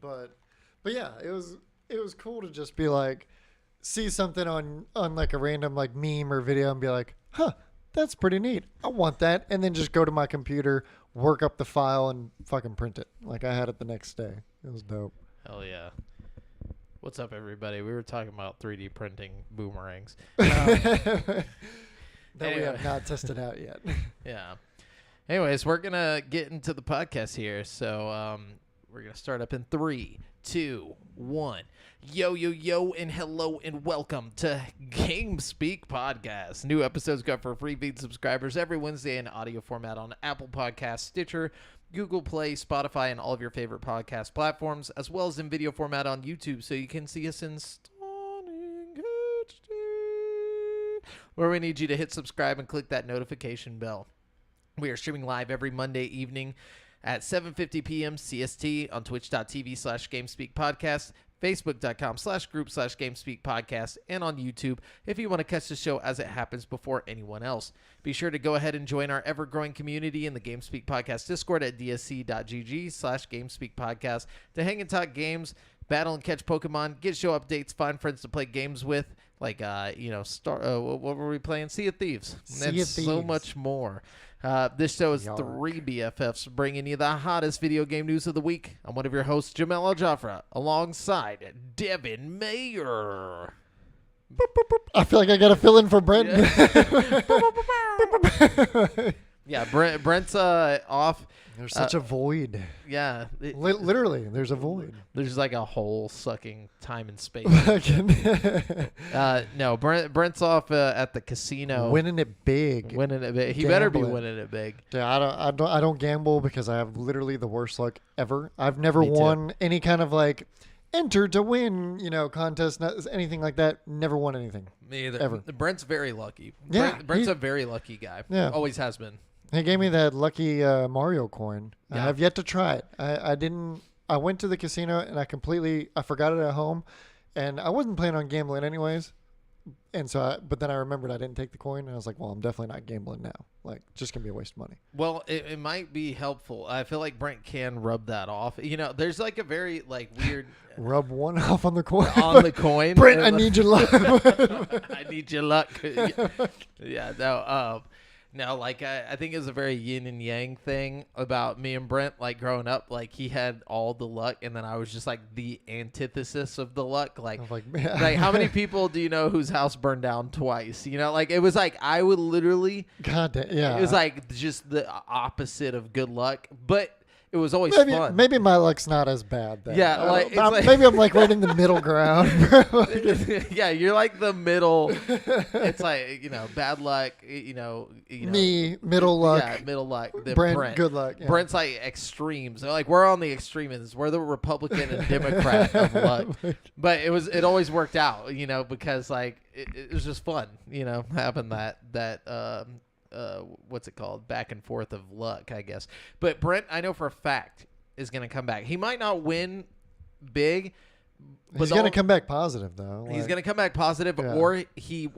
But yeah, it was cool to just be like, see something on like a random like meme or video and be like, huh, that's pretty neat. I want that. And then just go to my computer, work up the file, and fucking print it. Like I had it the next day. It was dope. Hell yeah. What's up, everybody? We were talking about 3D printing boomerangs. That Anyway. we have not tested out yet. Yeah. Anyways, we're going to get into the podcast here. So we're going to start up in 3, 2, 1. Yo, yo, yo, and hello, and welcome to GameSpeak Podcast. New episodes go up for free feed subscribers every Wednesday in audio format on Apple Podcasts, Stitcher, Google Play, Spotify, and all of your favorite podcast platforms, as well as in video format on YouTube, so you can see us in stunning HD, where we need you to hit subscribe and click that notification bell. We are streaming live every Monday evening at 7:50 p.m. CST on twitch.tv/GameSpeakPodcast, Facebook.com/group/GameSpeakPodcast, and on YouTube if you want to catch the show as it happens before anyone else. Be sure to go ahead and join our ever-growing community in the GameSpeak Podcast Discord at dsc.gg/GameSpeakPodcast to hang and talk games, battle and catch Pokemon, get show updates, find friends to play games with, like, what were we playing? Sea of Thieves. And so much more. This show is three BFFs bringing you the hottest video game news of the week. I'm one of your hosts, Jamel Al-Jafra, alongside Devin Mayer. I feel like I got to fill in for Brent. Yeah, Brent's off. There's such a void. Yeah. Literally, there's a void. There's like a hole sucking time and space. No, Brent's off at the casino. Winning it big. He better be winning it big. Yeah, I don't gamble because I have literally the worst luck ever. I've never won any kind of like enter to win, contest, anything like that. Never won anything. Me either. Ever. Brent's very lucky. Yeah, Brent's a very lucky guy. Yeah. Always has been. He gave me that lucky Mario coin. Yeah. I have yet to try it. I went to the casino and I forgot it at home, and I wasn't planning on gambling anyways. And so, but then I remembered I didn't take the coin, and I was like, well, I'm definitely not gambling now. Like, just gonna be a waste of money. Well, it might be helpful. I feel like Brent can rub that off. There's like a very like weird rub one off on the coin. On the coin, Brent. I need your luck. I need your luck. Yeah. No. No, like I think it's a very yin and yang thing about me and Brent. Like growing up, like he had all the luck, and then I was just like the antithesis of the luck. Like how many people do you know whose house burned down twice? Like it was like I would literally. God damn, yeah. It was like just the opposite of good luck, but it was always fun. Maybe my luck's not as bad then. Yeah, maybe I'm like right in the middle ground. Yeah, you're like the middle. It's like, bad luck, me, middle luck. Yeah, middle luck. Then Brent, good luck. Yeah. Brent's like extremes. So like we're on the extreme ends. We're the Republican and Democrat of luck. But it always worked out, because like it was just fun, having that what's it called? Back and forth of luck, I guess. But Brent, I know for a fact, is going to come back. He might not win big. But he's going to come back positive, though. He's going to come back positive, or he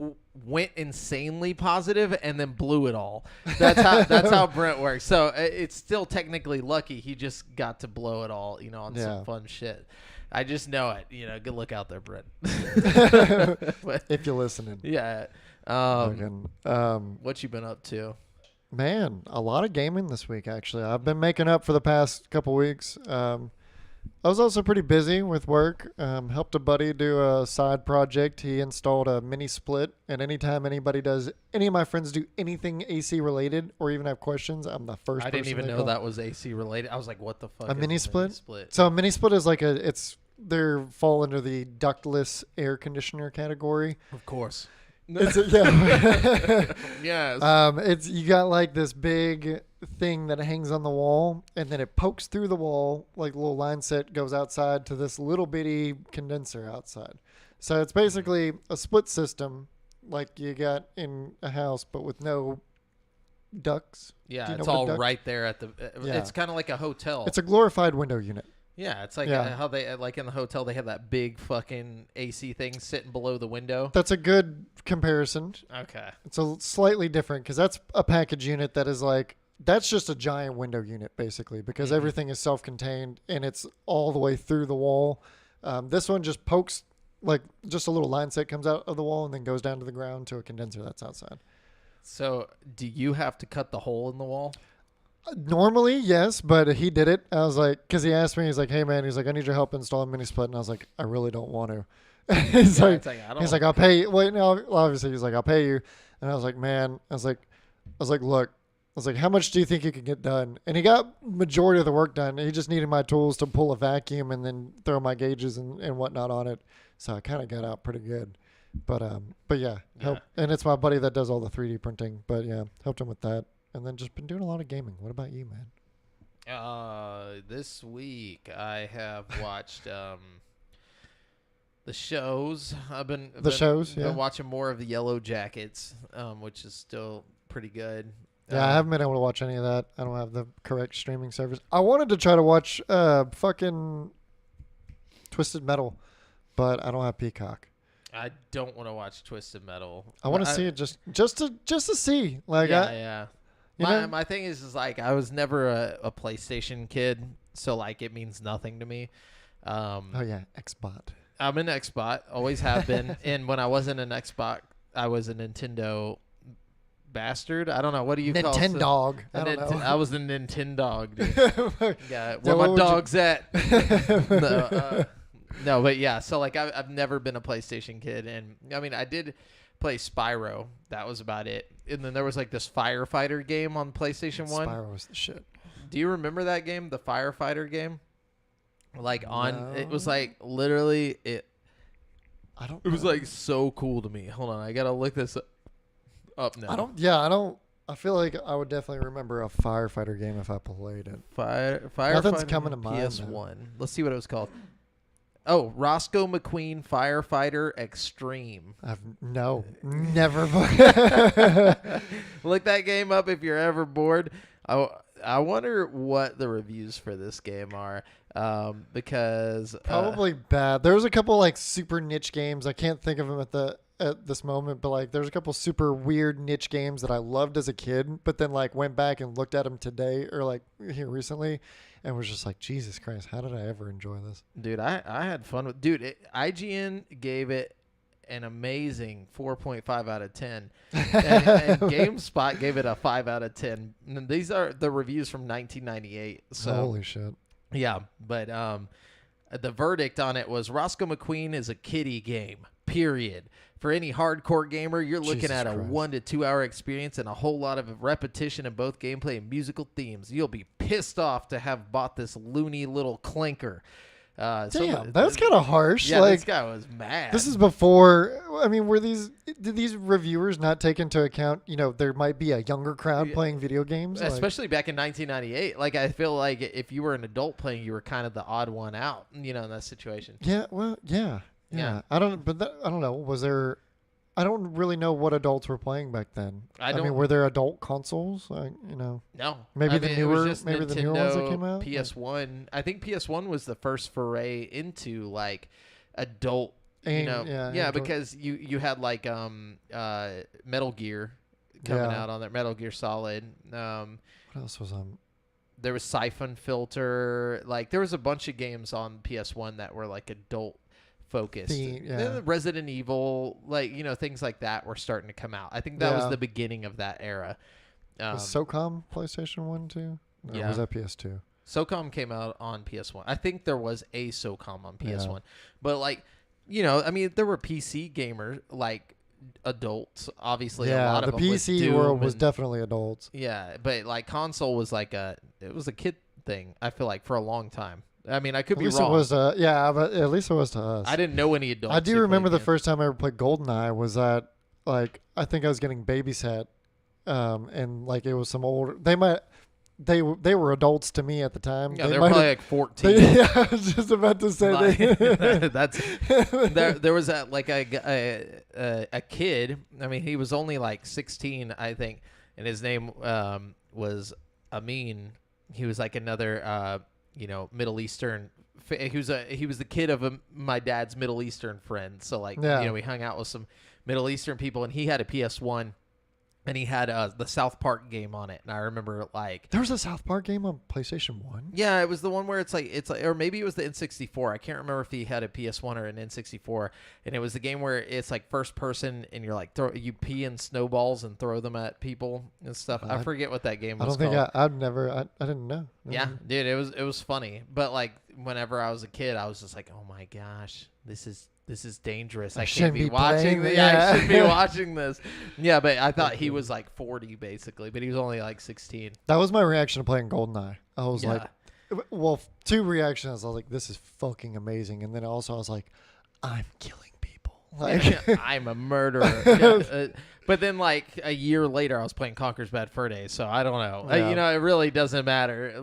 went insanely positive and then blew it all. That's how Brent works. So it's still technically lucky. He just got to blow it all, on some fun shit. I just know it. Good look out there, Brent. If you're listening. Yeah. What you been up to? Man, a lot of gaming this week, actually. I've been making up for the past couple weeks. I was also pretty busy with work. Helped a buddy do a side project. He installed a mini split, and anytime any of my friends do anything AC related or even have questions, I'm the first person. I didn't even know that was AC related. I was like, what the fuck? A mini split? So a mini split is like they fall under the ductless air conditioner category. Of course. Yes. It's you got like this big thing that hangs on the wall, and then it pokes through the wall, like a little line set goes outside to this little bitty condenser outside. So it's basically a split system like you got in a house, but with no ducts. Yeah, it's all right there at the. It's kind of like a hotel. It's a glorified window unit. Yeah, it's like how they like in the hotel they have that big fucking AC thing sitting below the window. That's a good comparison. Okay. It's a slightly different because that's a package unit that is like that's just a giant window unit basically because Mhm. everything is self-contained and it's all the way through the wall. This one just pokes like just a little line set comes out of the wall and then goes down to the ground to a condenser that's outside. So, do you have to cut the hole in the wall? Normally, yes, but he did it. I was like, because he asked me, he's like, "Hey man," he's like, "I need your help installing mini split," and I was like, "I really don't want to." he's Yeah, like, it's like, I don't he's like, "I'll pay you." Wait, no, obviously he's like, "I'll pay you," and I was like, "Man," look, I was like, "How much do you think you can get done?" And he got majority of the work done. He just needed my tools to pull a vacuum and then throw my gauges and whatnot on it. So I kind of got out pretty good. But yeah, help. And it's my buddy that does all the 3D printing. But yeah, helped him with that. And then just been doing a lot of gaming. What about you, man? This week I have watched the shows. Shows, been yeah. watching more of the Yellow Jackets, which is still pretty good. Yeah, I haven't been able to watch any of that. I don't have the correct streaming service. I wanted to try to watch fucking Twisted Metal, but I don't have Peacock. I don't want to watch Twisted Metal. I want to see it just to see. Like, yeah. You know? My thing is like I was never a PlayStation kid, so like it means nothing to me. Oh yeah, Xbot. I'm an Xbot, always have been, and when I wasn't an Xbot, I was a Nintendo bastard. I don't know. What do you call it? Nintendog. I don't know. I was a Nintendog, dude. Yeah, So where what my would you- dog's at. No, but yeah. So like, I've never been a PlayStation kid, and I mean, I did play Spyro. That was about it. And then there was like this firefighter game on PlayStation 1. Spyro was the shit. Do you remember that game, the firefighter game? Like it was No. like literally it. I don't. It was know. like so cool to me. Hold on, I gotta look this up now. I don't. Yeah, I don't. I feel like I would definitely remember a firefighter game if I played it. Firefighter. Nothing's coming to mind, PS1. Let's see what it was called. Oh, Roscoe McQueen Firefighter Extreme. I've never. Look that game up if you're ever bored. I wonder what the reviews for this game are, because Probably bad. There was a couple like super niche games. I can't think of them at this moment, but like there's a couple super weird niche games that I loved as a kid, but then like went back and looked at them today or like here recently, and was just like, Jesus Christ, how did I ever enjoy this? dude, I had fun with IGN gave it an amazing 4.5 out of 10, and GameSpot gave it a 5 out of 10. And these are the reviews from 1998. So Holy shit! yeah, but the verdict on it was Roscoe McQueen is a kiddie game. Period. For any hardcore gamer, you're looking Jesus at a Christ. 1 to 2 hour experience and a whole lot of repetition in both gameplay and musical themes. You'll be pissed off to have bought this loony little clinker. Damn, that's kind of harsh. Yeah, like this guy was mad. this is before. I mean, did these reviewers not take into account? You know, there might be a younger crowd Yeah. playing video games, like- especially back in 1998. Like, I feel like if you were an adult playing, you were kind of the odd one out, in that situation. Yeah, well, yeah. Yeah. I don't know. Was there? I don't really know what adults were playing back then. I mean, don't- were there adult consoles? Like, No. Maybe I the mean, newer- it was just maybe the newer ones that Nintendo, came out? PS1. I think PS1 was the first foray into like adult. Yeah, adult. Because you had like Metal Gear coming Yeah. out on there, Metal Gear Solid. What else was on? There was Siphon Filter. Like there was a bunch of games on PS1 that were like adult focused. Yeah. Then Resident Evil, like things like that were starting to come out. I think that was Yeah. the beginning of that era. Was SOCOM PlayStation 1 too? Or Yeah. was that PS2? SOCOM came out on PS1. I think there was a SOCOM on PS1. Yeah. But like, I mean, there were PC gamers, like adults, obviously. A lot the of them with PC Doom world was and- definitely adults. Yeah, but like console was like it was a kid thing, I feel like, for a long time. I mean, I could At be least wrong. it was, but at least it was to us. I didn't know any adults. I do who remember played the games. first time I ever played GoldenEye was at like I think I was getting babysat, and like it was some older. They were adults to me at the time. Yeah, they they were might probably have- like 14. yeah, I was just about to say Like, that. that's there was a kid. I mean, he was only like 16, I think, and his name was Amin. He was like another Middle Eastern. He was the kid of my dad's Middle Eastern friend. So like Yeah. we hung out with some Middle Eastern people, and he had a PS1. and he had the South Park game on it, and I remember like. There was a South Park game on PlayStation 1? Yeah, it was the one where it's like, or maybe it was the N64. I can't remember if he had a PS1 or an N64. And it was the game where it's like first person, and you're like you pee in snowballs and throw them at people and stuff. I forget what that game was. I don't think I didn't know. Yeah, dude, it was funny. But like whenever I was a kid, I was just like, oh my gosh, this is dangerous. I can't be watching this. Yeah, I shouldn't be watching this. Yeah, but I thought he was like 40 basically, but he was only like 16. That was my reaction to playing GoldenEye. I was like, well, two reactions. I was like, this is fucking amazing. And then also I was like, I'm killing people. Like, I'm a murderer. But then like a year later, I was playing Conker's Bad Fur Day. So I don't know. Yeah. It really doesn't matter.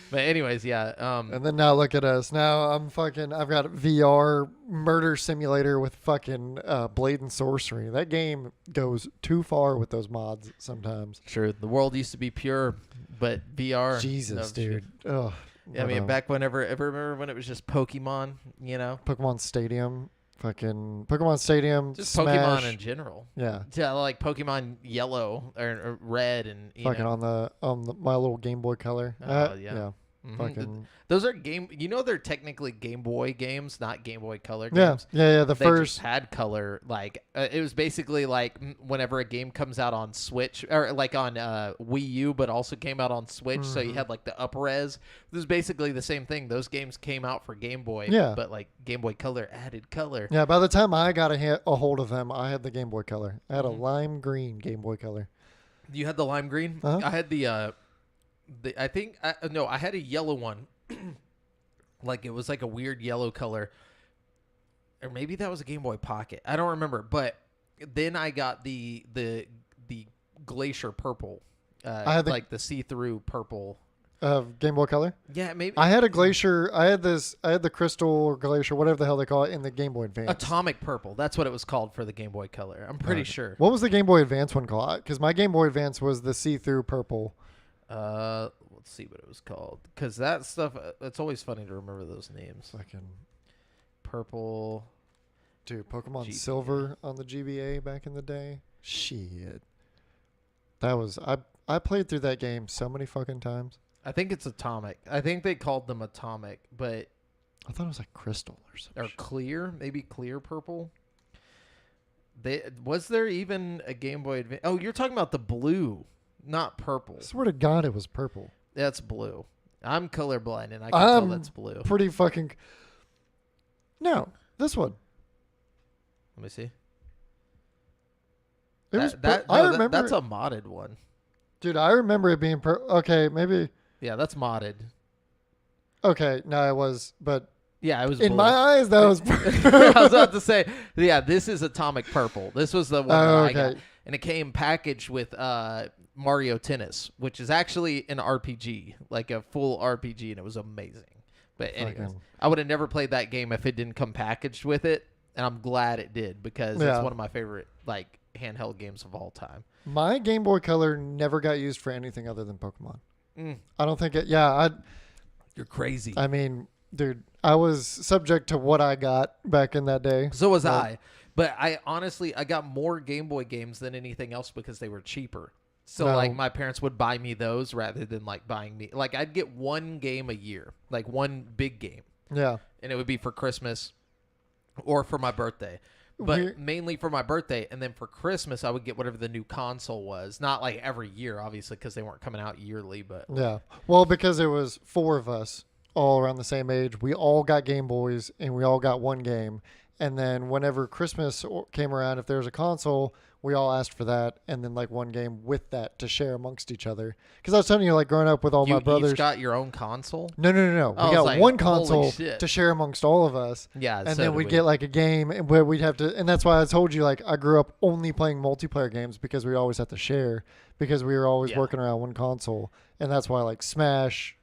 But anyways, yeah. And then now look at us. Now I've got VR murder simulator with fucking blade and sorcery. That game goes too far with those mods sometimes. Sure, the world used to be pure, but VR. Jesus, dude. Oh, I mean, back whenever, ever remember when it was just Pokemon, Pokemon Stadium. Fucking Pokemon Stadium. Just Smash. Pokemon in general. Yeah. Yeah, like Pokemon Yellow or Red and on the my little Game Boy Color. Yeah. Yeah. Mm-hmm. Fucking. Those are they're technically Game Boy games, not Game Boy Color games. Yeah. The they first just had color. Like it was basically like whenever a game comes out on Switch or like on Wii U, but also came out on Switch. So you had like the up-res. This is basically the same thing. Those games came out for Game Boy. Yeah. But like Game Boy Color added color. Yeah. By the time I got a hold of them, I had the Game Boy Color. I had a lime green Game Boy Color. You had the lime green. Uh-huh. I had I had a yellow one. Like it was like a weird yellow color, or maybe that was a Game Boy Pocket. I don't remember. But then I got the glacier purple. I had like the see-through purple. Game Boy Color. Yeah, maybe. I had a glacier. I had the crystal or glacier, whatever the hell they call it, in the Game Boy Advance. Atomic purple. That's what it was called for the Game Boy Color. I'm pretty sure. What was the Game Boy Advance one called? Because my Game Boy Advance was the see-through purple. Let's see what it was called. Because that stuff, it's always funny to remember those names. Fucking purple. Dude, Pokemon GBA. Silver on the GBA back in the day. Shit. That was I played through that game so many fucking times. I think it's Atomic. I think they called them Atomic, but I thought it was like Crystal or something. Or Clear, maybe Clear Purple. Was there even a Game Boy Advance? Oh, you're talking about the blue, not purple. I swear to God, it was purple. That's blue. I'm colorblind, and I can tell that's blue. Pretty fucking. No, this one. Let me see. I remember. That's a modded one. Dude, I remember it being okay, maybe. Yeah, that's modded. Okay, no, it was, but yeah, it was in blue. my eyes. That was. I was about to say, yeah, this is Atomic Purple. This was the one that I got, and it came packaged with Mario Tennis, which is actually an RPG, like a full RPG, and it was amazing. But anyways, I would have never played that game if it didn't come packaged with it, and I'm glad it did because it's one of my favorite like handheld games of all time. My Game Boy Color never got used for anything other than Pokemon. I don't think it. Yeah, You're crazy. I mean, dude, I was subject to what I got back in that day. So was I. But I honestly got more Game Boy games than anything else because they were cheaper. So like my parents would buy me those rather than like buying me. Like I'd get one game a year, like one big game. Yeah. And it would be for Christmas or for my birthday. But mainly for my birthday, and then for Christmas, I would get whatever the new console was. Not like every year, obviously, because they weren't coming out yearly. But yeah, well, because it was 4 of us all around the same age. We all got Game Boys, and we all got one game. And then whenever Christmas came around, if there was a console, we all asked for that, and then like one game with that to share amongst each other. Because I was telling you, like growing up with all my brothers, you got your own console. No. We got like, one console to share amongst all of us. Yeah, and then we'd get like a game where we'd have to, and that's why I told you like I grew up only playing multiplayer games because we always had to share because we were always working around one console, and that's why like Smash,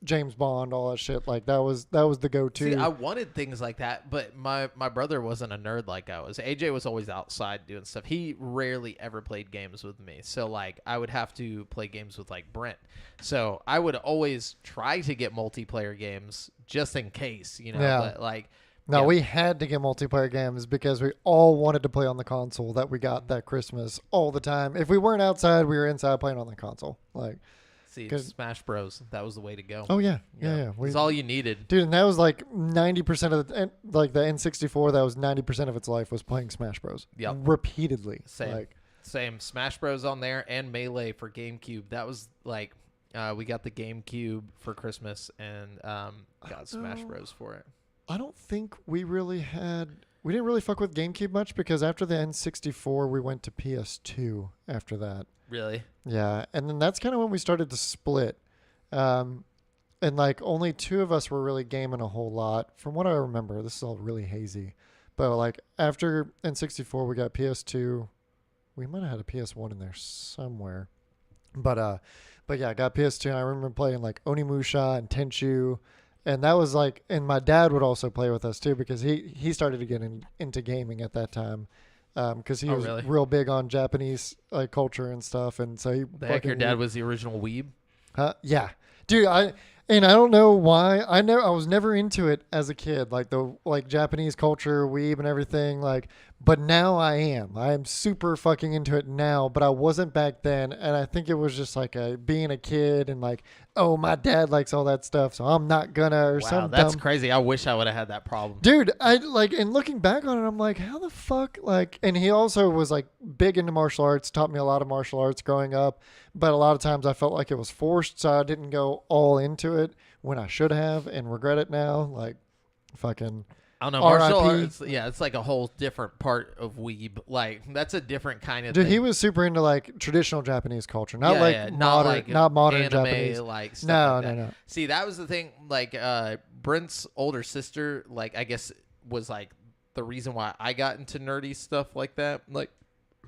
James Bond, all that shit. Like that was the go-to. See, I wanted things like that, but my brother wasn't a nerd like I was. AJ was always outside doing stuff. He rarely ever played games with me. So like I would have to play games with like Brent. So I would always try to get multiplayer games just in case, Yeah. But like No, Yeah. we had to get multiplayer games because we all wanted to play on the console that we got that Christmas all the time. If we weren't outside, we were inside playing on the console. Like, See, Good. Smash Bros. That was the way to go. oh yeah, yeah. It's all you needed. Dude, and that was like 90% of the, like the N64. That was 90% of its life was playing Smash Bros. Yep. Repeatedly. Same. Like, Same. Smash Bros. On there and Melee for GameCube. That was like, we got the GameCube for Christmas and got Smash Bros. For it. I don't think we didn't really fuck with GameCube much because after the N64, we went to PS2 after that. Really? Yeah, and then that's kind of when we started to split. And like only two of us were really gaming a whole lot. From what I remember, this is all really hazy. But like after N64, we got PS2. We might have had a PS1 in there somewhere. But yeah, I got PS2 and I remember playing like Onimusha and Tenchu. And that was like, and my dad would also play with us too because he started to get into gaming at that time. Because he was really? real big on Japanese like culture and stuff, and so he. The heck, your dad was the original weeb? Yeah, dude. I don't know why. I was never into it as a kid, like the Japanese culture, weeb, and everything. Like, but now I am. I am super fucking into it now, but I wasn't back then, and I think it was just like being a kid and like, oh, my dad likes all that stuff, so I'm not gonna or Wow, some that's dumb. crazy. I wish I would have had that problem. Dude, I like, and looking back on it, I'm like, how the fuck, like, and he also was like big into martial arts, taught me a lot of martial arts growing up, but a lot of times I felt like it was forced, so I didn't go all into it when I should have and regret it now. Like, fucking. I don't know. Martial RIP. arts, yeah, it's like a whole different part of weeb. Like, that's a different kind of Dude, thing. he was super into like traditional Japanese culture, not Yeah, like yeah, modern, not modern anime, Japanese. like stuff No, like that. no. See, that was the thing. Like, Brent's older sister, like, I guess was like the reason why I got into nerdy stuff like that. Like,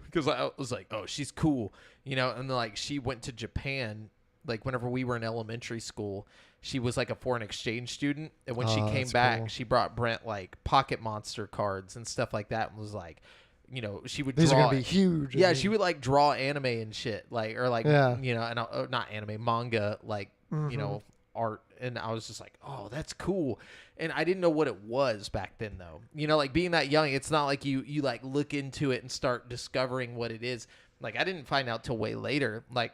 because I was like, oh, she's cool, you know. And then, like, she went to Japan. Like, whenever we were in elementary school, she was like a foreign exchange student, and when she came that's back, cool. she brought Brent like Pocket Monster cards and stuff like that, and was like, you know, she would These draw. are gonna be huge. Yeah, she would like draw anime and shit, like, or like, Yeah. you know, and not anime, manga, like, you know, art. And I was just like, oh, that's cool. And I didn't know what it was back then, though. You know, like being that young, it's not like you like look into it and start discovering what it is. Like, I didn't find out till way later. Like,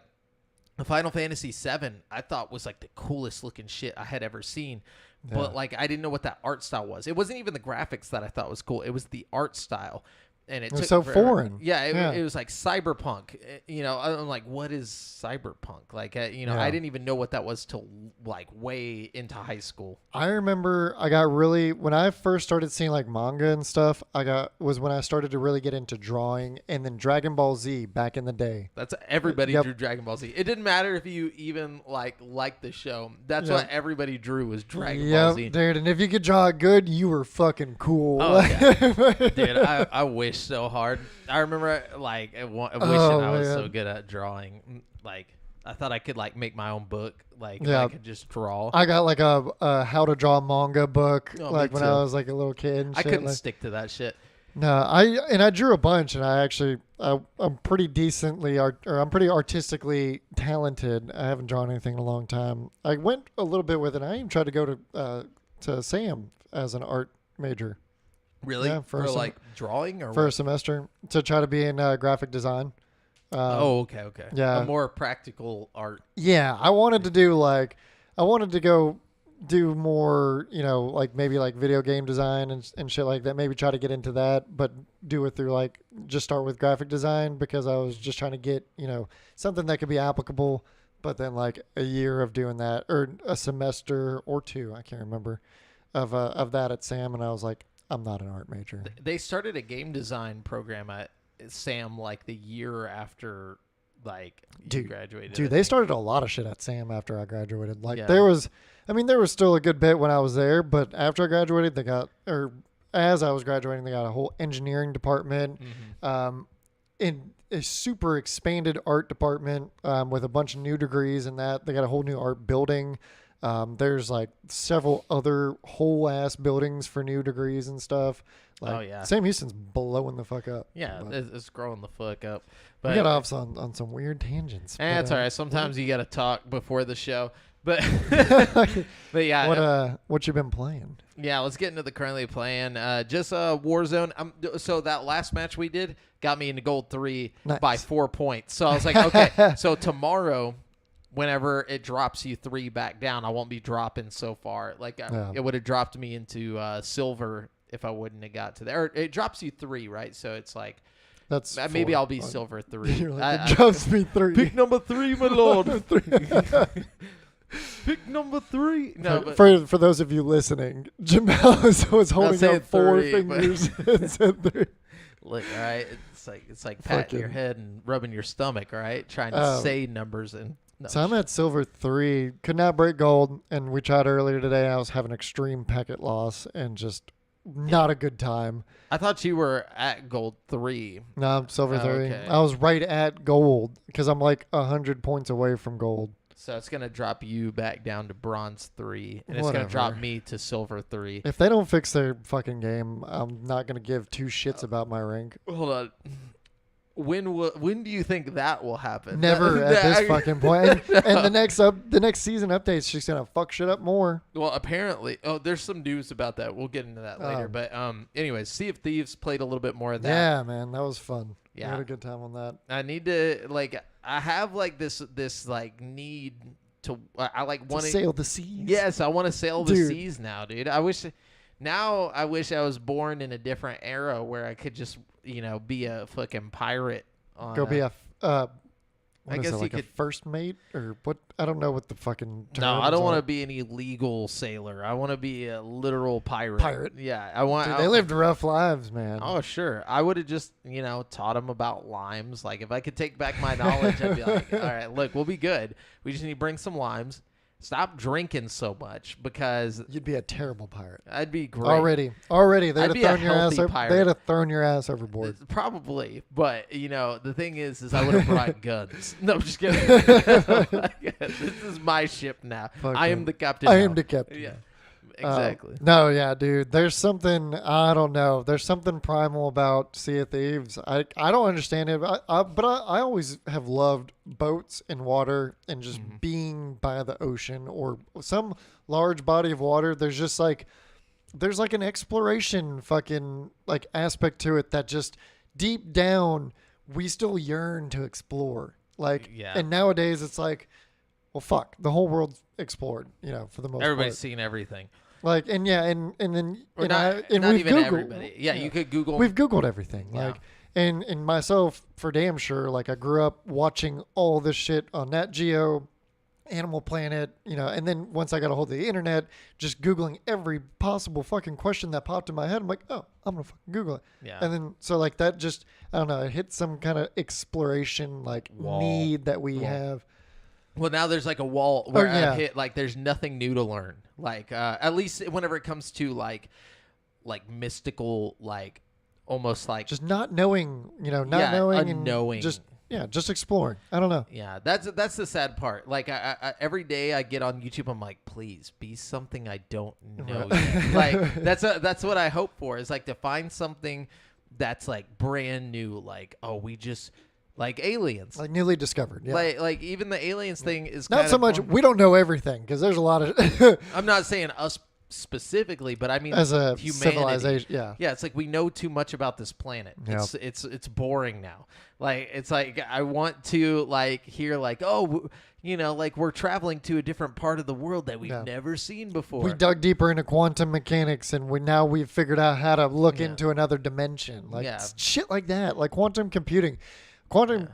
the Final Fantasy VII, I thought was like the coolest looking shit I had ever seen. But like, I didn't know what that art style was. It wasn't even the graphics that I thought was cool. It was the art style. And it was took so forever. foreign. Yeah, Yeah. it was like cyberpunk. You know, I'm like, what is cyberpunk? Like, you know, Yeah. I didn't even know what that was till like way into high school. I remember I got really when I first started seeing like manga and stuff. Was when I started to really get into drawing, and then Dragon Ball Z back in the day. That's everybody Yep. drew Dragon Ball Z. It didn't matter if you even liked the show. That's Yep. what everybody drew was Dragon Ball Yep, Z. dude. And if you could draw it good, you were fucking cool. Oh, yeah. Dude, I wish so hard. I remember like wishing I was so man. good at drawing. Like, I thought I could like make my own book. Like, Yeah. I could just draw. I got like a how to draw manga book Oh, like me when too. I was like a little kid. And I shit. couldn't Like, stick to that shit. no, I drew a bunch, and I'm pretty decently I'm pretty artistically talented. I haven't drawn anything in a long time. I went a little bit with it. I even tried to go to SAM as an art major Really? Yeah, for for some- like drawing or for a what? semester to try to be in graphic design. Oh, okay. yeah. A more practical art. Yeah, I wanted to go do more, you know, like maybe like video game design and shit like that. Maybe try to get into that, but do it through like just start with graphic design because I was just trying to get, you know, something that could be applicable. But then like a year of doing that or a semester or two, I can't remember, of that at SAM, and I was like, I'm not an art major. They started a game design program at SAM like the year after like you graduated. Dude, I they think. started a lot of shit at SAM after I graduated. Like Yeah. there was still a good bit when I was there, but after I graduated, as I was graduating, they got a whole engineering department, in a super expanded art department, with a bunch of new degrees in that. They got a whole new art building. There's like several other whole ass buildings for new degrees and stuff. Like, Oh, yeah. Sam Houston's blowing the fuck up. Yeah, But it's growing the fuck up. we But got off on some weird tangents. That's but, all right. Sometimes you got to talk before the show. But but yeah, what you been playing? yeah. Let's get into the currently playing. Just Warzone. So that last match we did got me into gold 3 Nice. by 4 points. So I was like, okay. So tomorrow, whenever it drops you 3 back down, I won't be dropping so far. Like it would have dropped me into silver if I wouldn't have got to there. Or it drops you 3, right? So it's like. That's Maybe 4. I'll be silver 3. You're like, it drops me 3. Pick number 3, my lord. Pick number 3. No, but for those of you listening, Jamal was holding saying up 4 3, fingers and said 3. look, all right. It's like patting your head and rubbing your stomach, all right? Trying to say numbers and. No, So I'm at silver 3, could not break gold, and we tried earlier today. I was having extreme packet loss and just not a good time. I thought you were at gold 3. No, I'm silver 3. Okay. I was right at gold because I'm like 100 points away from gold. So it's going to drop you back down to bronze 3. And it's going Whatever. to drop me to silver 3. If they don't fix their fucking game, I'm not going to give 2 shits about my rank. Hold on. When do you think that will happen? Never at this fucking point. And the next season updates, she's gonna fuck shit up more. Well, apparently, there's some news about that. We'll get into that later. But anyways, Sea of Thieves played a little bit more of that. Yeah, man, that was fun. Yeah. I had a good time on that. I need to I have like this like need to. I like want To sail the seas. Yes, I want to sail the Dude. seas now, dude. I wish I was born in a different era where I could just be a fucking pirate. Go be a I what is guess it, you like a could- first mate or what? I don't know what the fucking terms No, I don't want to are. be any legal sailor. I want to be a literal pirate. Pirate? Yeah, I want. Dude, they lived rough lives, man. Oh, sure. I would have just, taught them about limes. Like, if I could take back my knowledge, I'd be like, all right, look, we'll be good. We just need to bring some limes. Stop drinking so much because You'd be a terrible pirate. I'd be great. Already, they'd I'd have be a thrown your ass. healthy pirate. They'd have thrown your ass overboard. Probably. But, the thing is I would have brought guns. No, I'm just kidding. This is my ship now. I am the captain. I now. am the captain. Yeah. Exactly. No, yeah, dude. There's something, I don't know. There's something primal about Sea of Thieves. I don't understand it. But I always have loved boats and water and just being by the ocean or some large body of water. There's like an exploration fucking like aspect to it that just deep down we still yearn to explore. Like, Yeah. and nowadays it's like, well, fuck, the whole world's explored, for the most Everybody's part. seen everything. Like, and yeah, and then Or and not, and not we've even Googled, everybody. Yeah, you could Google. We've Googled everything. Yeah. Like, and myself for damn sure. Like, I grew up watching all this shit on Nat Geo, Animal Planet, and then once I got a hold of the internet, just Googling every possible fucking question that popped in my head. I'm like, oh, I'm gonna fucking Google it. Yeah. And then so like that just, I don't know, it hit some kind of exploration like Wall. need that we have. Well, now there's like a wall where yeah. I've hit like there's nothing new to learn. Like at least whenever it comes to like mystical, like almost like Just not knowing, not Yeah, knowing unknowing. and just exploring. I don't know. yeah. That's the sad part. Like I every day I get on YouTube, I'm like, please be something I don't know. Yet. Like that's what I hope for is like to find something that's like brand new. Like we just. Like aliens. Like newly discovered. Yeah. Like even the aliens thing is Not kind so of much. boring. We don't know everything because there's a lot of I'm not saying us specifically, but I mean as a humanity. civilization. Yeah. Yeah, it's like we know too much about this planet. Yeah. It's boring now. Like it's like I want to like hear like like we're traveling to a different part of the world that we've Yeah. never seen before. We dug deeper into quantum mechanics, and we've figured out how to look Yeah. into another dimension. Like Yeah. shit like that. Like quantum computing.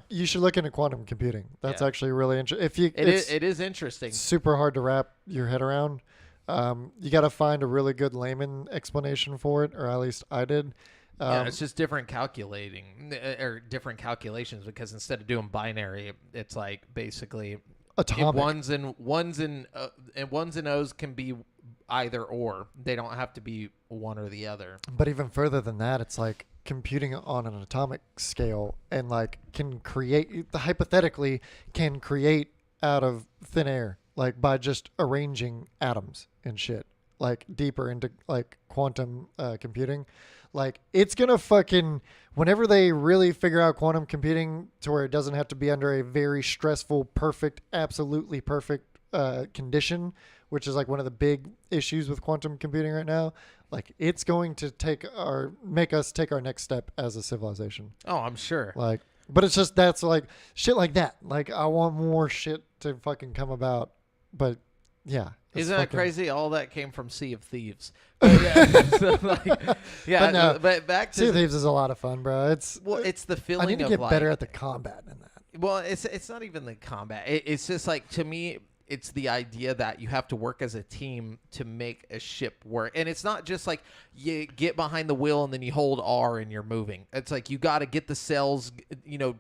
You should look into quantum computing. That's Yeah. actually really interesting. If you, It is interesting. super hard to wrap your head around. You got to find a really good layman explanation for it, or at least I did. Yeah, it's just different calculating or different calculations because instead of doing binary, it's like basically atomic. ones and O's can be either or. They don't have to be one or the other. But even further than that, it's like computing on an atomic scale and like hypothetically can create out of thin air, like by just arranging atoms and shit, like deeper into like quantum computing. Like it's gonna fucking, whenever they really figure out quantum computing to where it doesn't have to be under a very stressful, perfect, absolutely perfect condition, which is like one of the big issues with quantum computing right now. Like it's going to make us take our next step as a civilization. Oh, I'm sure. Like, but it's just that's like shit like that. Like I want more shit to fucking come about. But yeah, isn't that crazy? All that came from Sea of Thieves. But yeah, so like, yeah. But, no, but back to Sea of Thieves is a lot of fun, bro. It's the feeling. I need to of get like, better at the combat in that. Well, it's not even the combat. It's just like, to me, it's the idea that you have to work as a team to make a ship work. And it's not just like you get behind the wheel and then you hold R and you're moving. It's like you got to get the sails,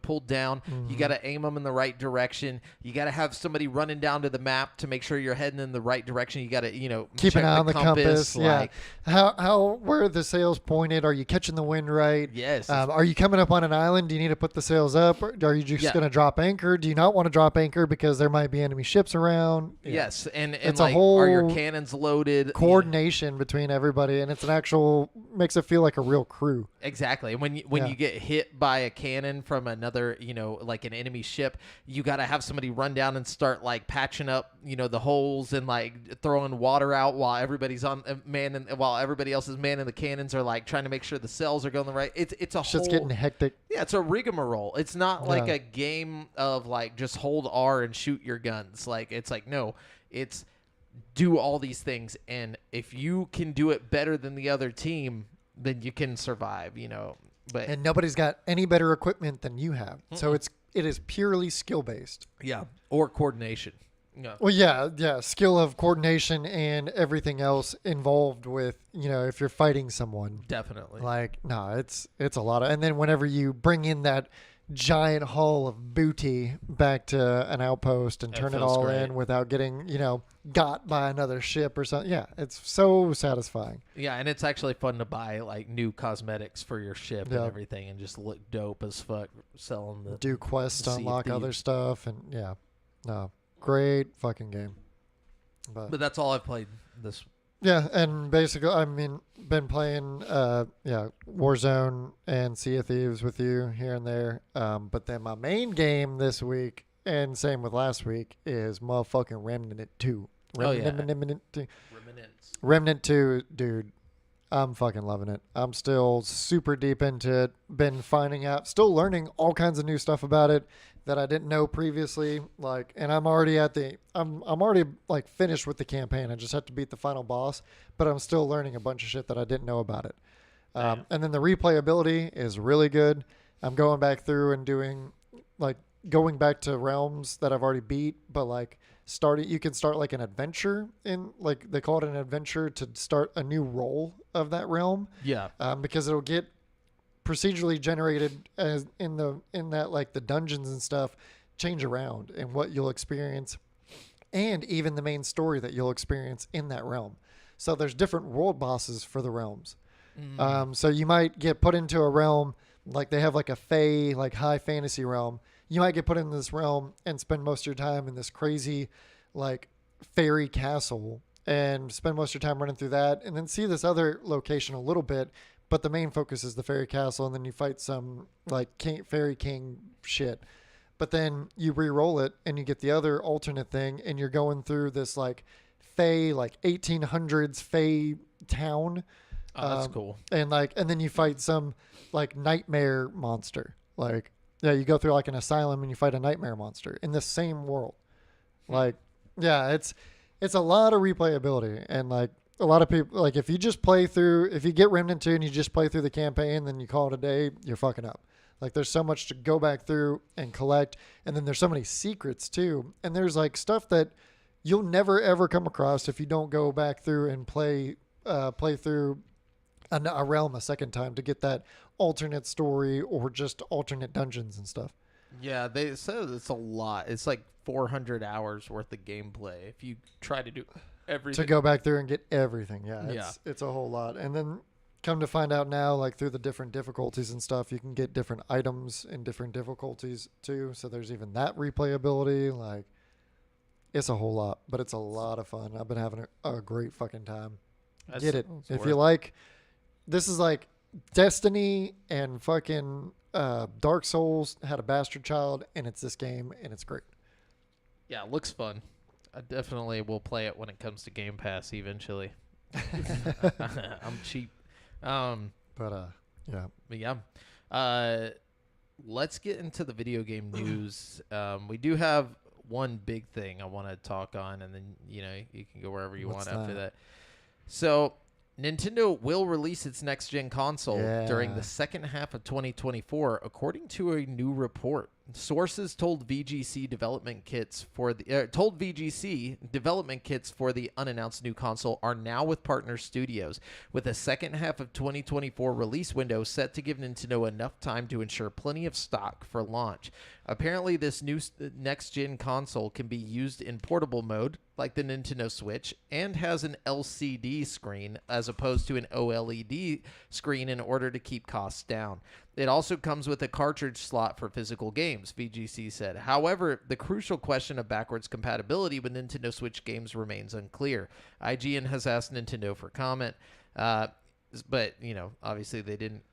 pulled down. Mm-hmm. You got to aim them in the right direction. You got to have somebody running down to the map to make sure you're heading in the right direction. You got to, keep an eye on the compass. Like, where are the sails pointed? Are you catching the wind right? Yes. Are you coming up on an island? Do you need to put the sails up? Or are you just going to drop anchor? Do you not want to drop anchor because there might be enemy ships around? Yeah. Yes, and it's like, a whole are your cannons loaded? Coordination between everybody, and it's an actual makes it feel like a real crew. Exactly. And when you get hit by a cannon from another, like an enemy ship, you got to have somebody run down and start like patching up, the holes and like throwing water out while everybody's while everybody else is manning the cannons, or like trying to make sure the cells are going the right. It's a shit's getting hectic. Yeah, it's a rigmarole. It's not like a game of like just hold R and shoot your guns. Like it's like, no, it's do all these things, and if you can do it better than the other team, then you can survive, But and nobody's got any better equipment than you have. So it is purely skill based. Yeah, or coordination. Yeah. Well, yeah, skill of coordination and everything else involved with, if you're fighting someone. Definitely. Like, no, it's a lot of, and then whenever you bring in that giant haul of booty back to an outpost and turn it all in without getting, got by another ship or something. Yeah, it's so satisfying. Yeah, and it's actually fun to buy like new cosmetics for your ship and everything, and just look dope as fuck selling the do quests to unlock other stuff, and great fucking game. But that's all I've played this. Yeah, and basically, been playing, Warzone and Sea of Thieves with you here and there. But then my main game this week, and same with last week, is motherfucking Remnant 2. Remnant 2, dude. I'm fucking loving it. I'm still super deep into it. Been finding out, still learning all kinds of new stuff about it that I didn't know previously. Like, and I'm already I'm already like finished with the campaign. I just have to beat the final boss, but I'm still learning a bunch of shit that I didn't know about it. And then the replayability is really good. I'm going back through and going back to realms that I've already beat, but like you can start like an adventure in, like they call it an adventure, to start a new role of that realm. Yeah. Because it'll get procedurally generated as in that like the dungeons and stuff change around and what you'll experience, and even the main story that you'll experience in that realm. So there's different world bosses for the realms. So you might get put into a realm, like they have like a fae, like high fantasy realm. You might get put in this realm and spend most of your time in this crazy like fairy castle and spend most of your time running through that, and then see this other location a little bit, but the main focus is the fairy castle, and then you fight some like fairy king shit. But then you re-roll it and you get the other alternate thing, and you're going through this like fae, like 1800s fae town. Oh, that's cool. And then you fight some like nightmare monster. Like, yeah, you go through like an asylum and you fight a nightmare monster in the same world. Like, yeah, it's a lot of replayability, and like a lot of people, like if you get Remnant 2 and you just play through the campaign, then you call it a day, you're fucking up. Like there's so much to go back through and collect, and then there's so many secrets too, and there's like stuff that you'll never ever come across if you don't go back through and play through a realm a second time to get that alternate story or just alternate dungeons and stuff. Yeah, they said it's a lot. It's like 400 hours worth of gameplay if you try to do everything. To go back through and get everything. Yeah, it's a whole lot. And then come to find out now, like through the different difficulties and stuff, you can get different items in different difficulties too. So there's even that replayability. Like, it's a whole lot, but it's a lot of fun. I've been having a great fucking time. Get it. If you like, this is like Destiny and fucking Dark Souls had a bastard child, and it's this game, and it's great. Yeah, it looks fun. I definitely will play it when it comes to Game Pass eventually. I'm cheap. But yeah. But yeah. Let's get into the video game news. We do have one big thing I want to talk on, and then you can go wherever you want after that. So Nintendo will release its next gen console during the second half of 2024, according to a new report. Sources told VGC development kits for the unannounced new console are now with partner studios, with a second half of 2024 release window set to give Nintendo enough time to ensure plenty of stock for launch. Apparently, this new next-gen console can be used in portable mode, like the Nintendo Switch, and has an LCD screen as opposed to an OLED screen in order to keep costs down. It also comes with a cartridge slot for physical games, VGC said. However, the crucial question of backwards compatibility with Nintendo Switch games remains unclear. IGN has asked Nintendo for comment, but, obviously they didn't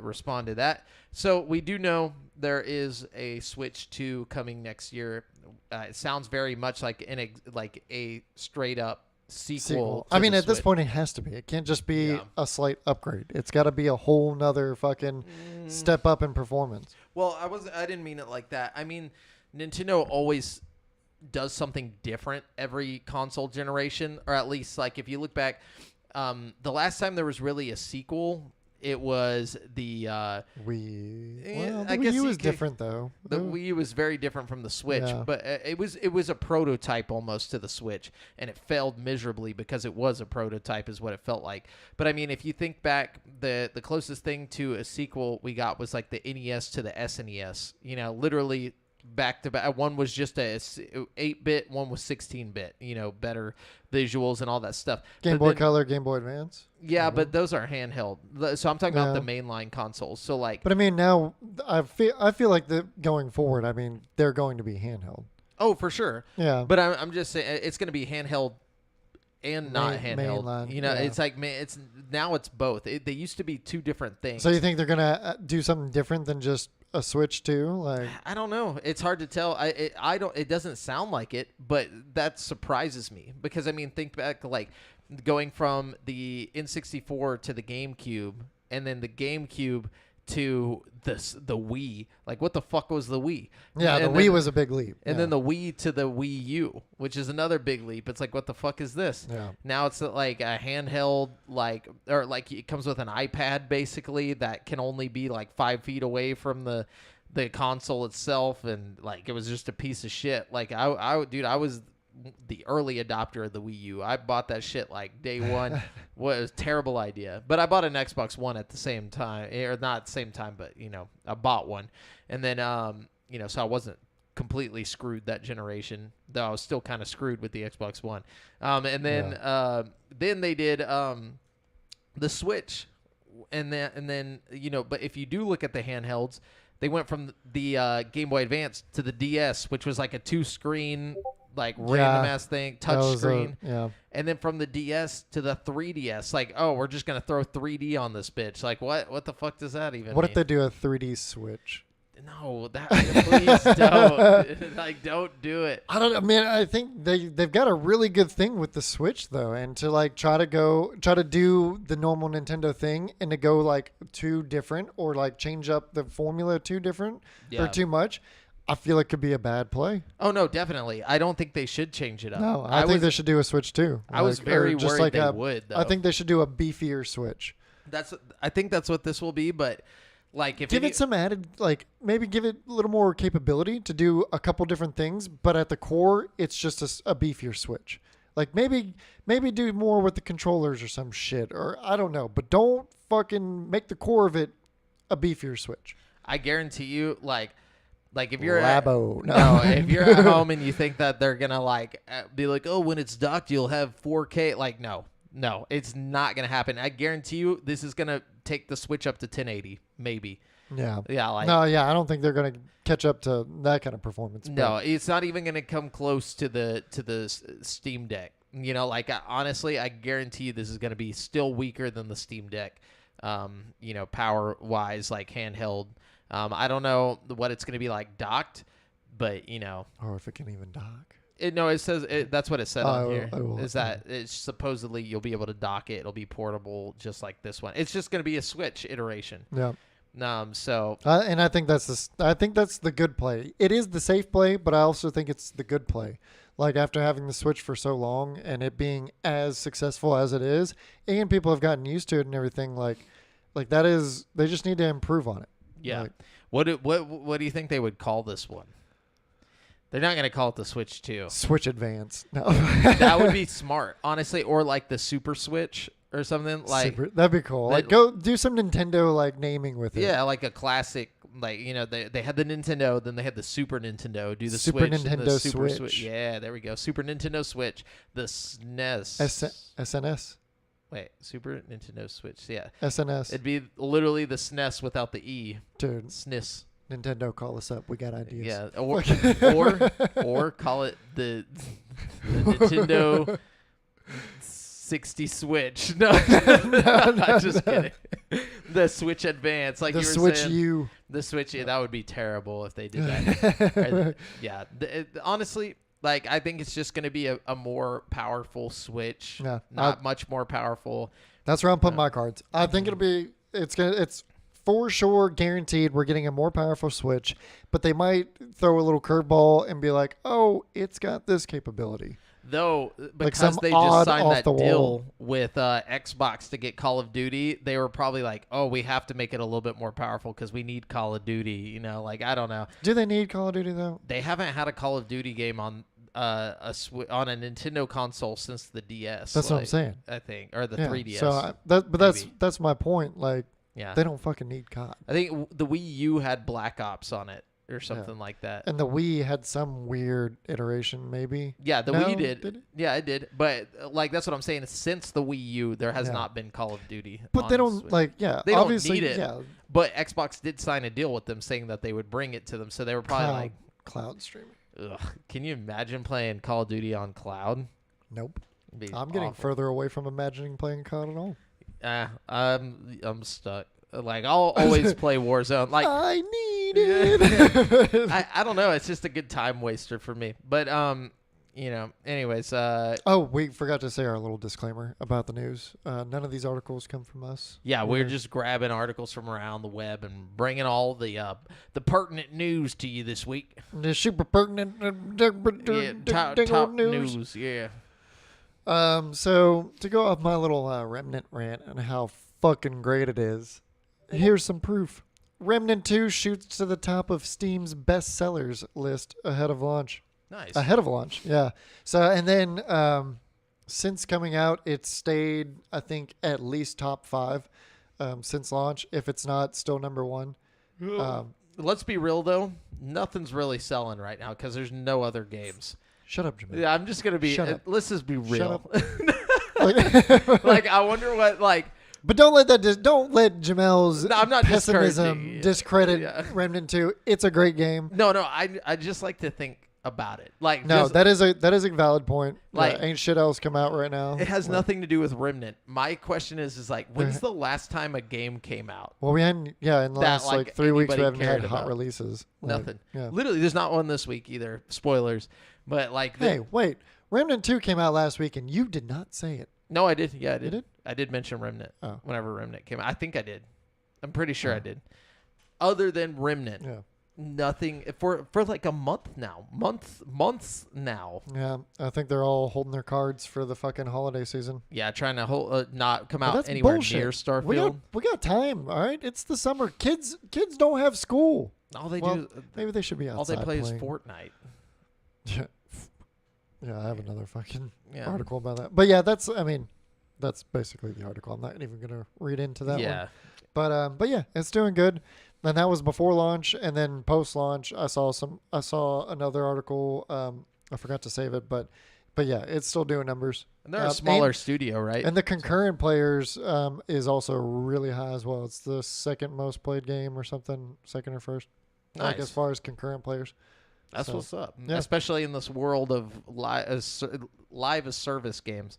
respond to that. So we do know there is a Switch 2 coming next year. It sounds very much like a straight-up sequel. I mean, at this point, it has to be. It can't just be a slight upgrade. It's got to be a whole nother fucking step up in performance. Well, I didn't mean it like that. I mean, Nintendo always does something different every console generation, or at least, like, if you look back, the last time there was really a sequel, it was the Wii. Well, the Wii U was different, though. The Wii U was very different from the Switch, but it was a prototype almost to the Switch, and it failed miserably because it was a prototype, is what it felt like. But I mean, if you think back, the closest thing to a sequel we got was like the NES to the SNES. Literally back to back. One was just a 8-bit, one was 16-bit. Better visuals and all that stuff. Game Boy Color, Game Boy Advance. Yeah, but those are handheld. So I'm talking about the mainline consoles. So like, but I mean, now I feel like going forward, I mean, they're going to be handheld. Oh, for sure. Yeah. But I'm just saying it's going to be handheld and not handheld. Mainline, it's like now it's both. They used to be two different things. So you think they're gonna do something different than just a Switch 2? Like, I don't know. It's hard to tell. It doesn't sound like it, but that surprises me because I mean, think back like going from the N64 to the GameCube, and then the GameCube to the Wii. Like, what the fuck was the Wii? Yeah, the Wii was a big leap. And then the Wii to the Wii U, which is another big leap. It's like, what the fuck is this? Yeah. Now it's like a handheld, or it comes with an iPad basically that can only be like 5 feet away from the console itself, and like it was just a piece of shit. Like I was the early adopter of the Wii U. I bought that shit like day one. Was a terrible idea. But I bought an Xbox One at the same time, or not at the same time, but I bought one, and then so I wasn't completely screwed that generation, though I was still kind of screwed with the Xbox One. And then they did the Switch, and then but if you do look at the handhelds, they went from the Game Boy Advance to the DS, which was like a 2-screen like random ass thing, touch screen. And then from the DS to the 3DS, like, oh, we're just gonna throw 3D on this bitch. Like, what the fuck does that even mean? If they do a 3D Switch? No, please don't. Like, don't do it. I don't know, man. I think they've got a really good thing with the Switch though, and to like try to do the normal Nintendo thing and to go like too different, or like change up the formula too different or too much, I feel it could be a bad play. Oh no, definitely. I don't think they should change it up. No, I think they should do a Switch too. I was very worried they would, though. I think they should do a beefier Switch. I think that's what this will be, but like, if give it some added, like maybe give it a little more capability to do a couple different things, but at the core, it's just a beefier Switch. Like maybe do more with the controllers or some shit, or I don't know, but don't fucking make the core of it a beefier Switch. I guarantee you, like if you're if you're at home and you think that they're gonna be like, oh, when it's docked you'll have 4K, like no, it's not gonna happen. I guarantee you this is gonna take the Switch up to 1080, maybe. I don't think they're gonna catch up to that kind of performance. No, it's not even gonna come close to the Steam Deck. Honestly, I guarantee you this is gonna be still weaker than the Steam Deck. Power wise, like handheld. I don't know what it's going to be like docked, but or if it can even dock. It says that's what it said on here. I will, Is that it's supposedly you'll be able to dock it. It'll be portable, just like this one. It's just going to be a Switch iteration. Yeah. So and I think that's the good play. It is the safe play, but I also think it's the good play. Like after having the Switch for so long and it being as successful as it is, and people have gotten used to it and everything, like that is, they just need to improve on it. yeah. Like, What do you think they would call this one? They're not going to call it the Switch 2. Switch Advance. No. That would be smart, honestly, or like the Super Switch or something like. That'd be cool. Like go do some Nintendo like naming with it. Yeah, like a classic. Like they had the Nintendo, then they had the Super Nintendo. Do the Super Switch, Nintendo and the Super Switch. Yeah, there we go. Super Nintendo Switch, the SNES. SNS. Wait, Super Nintendo Switch. Yeah, SNS. it'd be literally the SNES without the E. Dude, SNES. Nintendo, call us up. We got ideas. Yeah, or call it the Nintendo 60 Switch. No, I'm just kidding. The Switch Advance, like the you were Switch saying. U. The Switch, that would be terrible if they did that. Yeah, honestly, like I think it's just going to be a more powerful Switch. Yeah, not much more powerful. That's where I'm putting my cards. I think it's for sure guaranteed we're getting a more powerful Switch, but they might throw a little curveball and be like, "Oh, it's got this capability." Though, because some they just odd signed off that the deal wall. with Xbox to get Call of Duty, they were probably like, "Oh, we have to make it a little bit more powerful because we need Call of Duty." You know, like I don't know. Do they need Call of Duty though? They haven't had a Call of Duty game on a Nintendo console since the DS. That's what I'm saying. I think, or the Yeah. 3DS. So, that's my point. Like, yeah, they don't fucking need COD. I think the Wii U had Black Ops on it or something like that. And the Wii had some weird iteration, maybe. Yeah, the No, Wii did. it? Yeah, it did. But like that's what I'm saying. Since the Wii U, there has Yeah. not been Call of Duty. But on they don't Switch. like. Yeah, They don't obviously, need it. yeah. But Xbox did sign a deal with them saying that they would bring it to them. So they were probably cloud streaming. ugh, can you imagine playing Call of Duty on cloud? Nope. It'd be I'm getting awful. further away from imagining playing COD at all. I'm stuck. Like I'll always play Warzone. Like I need it. I don't know. It's just a good time waster for me. But anyways. Oh, we forgot to say our little disclaimer about the news. None of these articles come from us. Yeah, we're just grabbing articles from around the web and bringing all the pertinent news to you this week. The super pertinent Top news. Yeah. So to go off my little Remnant rant and how fucking great it is, here's some proof. Remnant 2 shoots to the top of Steam's bestsellers list ahead of launch. Nice. Ahead of launch, yeah. So and then since coming out, it's stayed, I think, at least top 5 since launch. If it's not, still number 1. Let's be real though. Nothing's really selling right now because there's no other games. Shut up, Jamil. Yeah, I'm just gonna be. Shut up. Let's just be real. Like, Like I wonder what like. but don't let Jamel's No, I'm not pessimism discouraging. discredit Yeah. Remnant 2. It's a great game. No. I just like to think about it. Like No, just, that is a valid point. Like- Ain't shit else come out right now. it has Like, nothing to do with Remnant. My question is like, when's the last time a game came out? Well, we hadn't. Yeah, in the that, last like, 3 weeks, we anybody haven't had cared hot about? releases. Like, Nothing. Yeah. Literally, there's not one this week either. Spoilers. But like, Hey, wait. Remnant 2 came out last week, and you did not say it. no, I did. Yeah, I did. did? I did mention Remnant Oh. whenever Remnant came out. I think I did. I'm pretty sure I Oh. did. Other than Remnant, Yeah. nothing for like a month now. Months now. Yeah, I think they're all holding their cards for the fucking holiday season. Yeah, trying to not come But out that's anywhere bullshit. near Starfield. We got time, all right? It's the summer. Kids don't have school. All they Well, do, maybe they should be all outside they play playing. is Fortnite. Yeah. Yeah, I have another fucking Yeah. article about that. But yeah, that's basically the article. I'm not even gonna read into that Yeah. one. But yeah, it's doing good. And that was before launch, and then post launch, I saw another article. I forgot to save it, but yeah, it's still doing numbers. And they're a smaller studio, right? And the concurrent players is also really high as well. It's the second most played game or something, second or first. Like Nice. as far as concurrent players. That's So, what's up. yeah. Especially in this world of live as service games.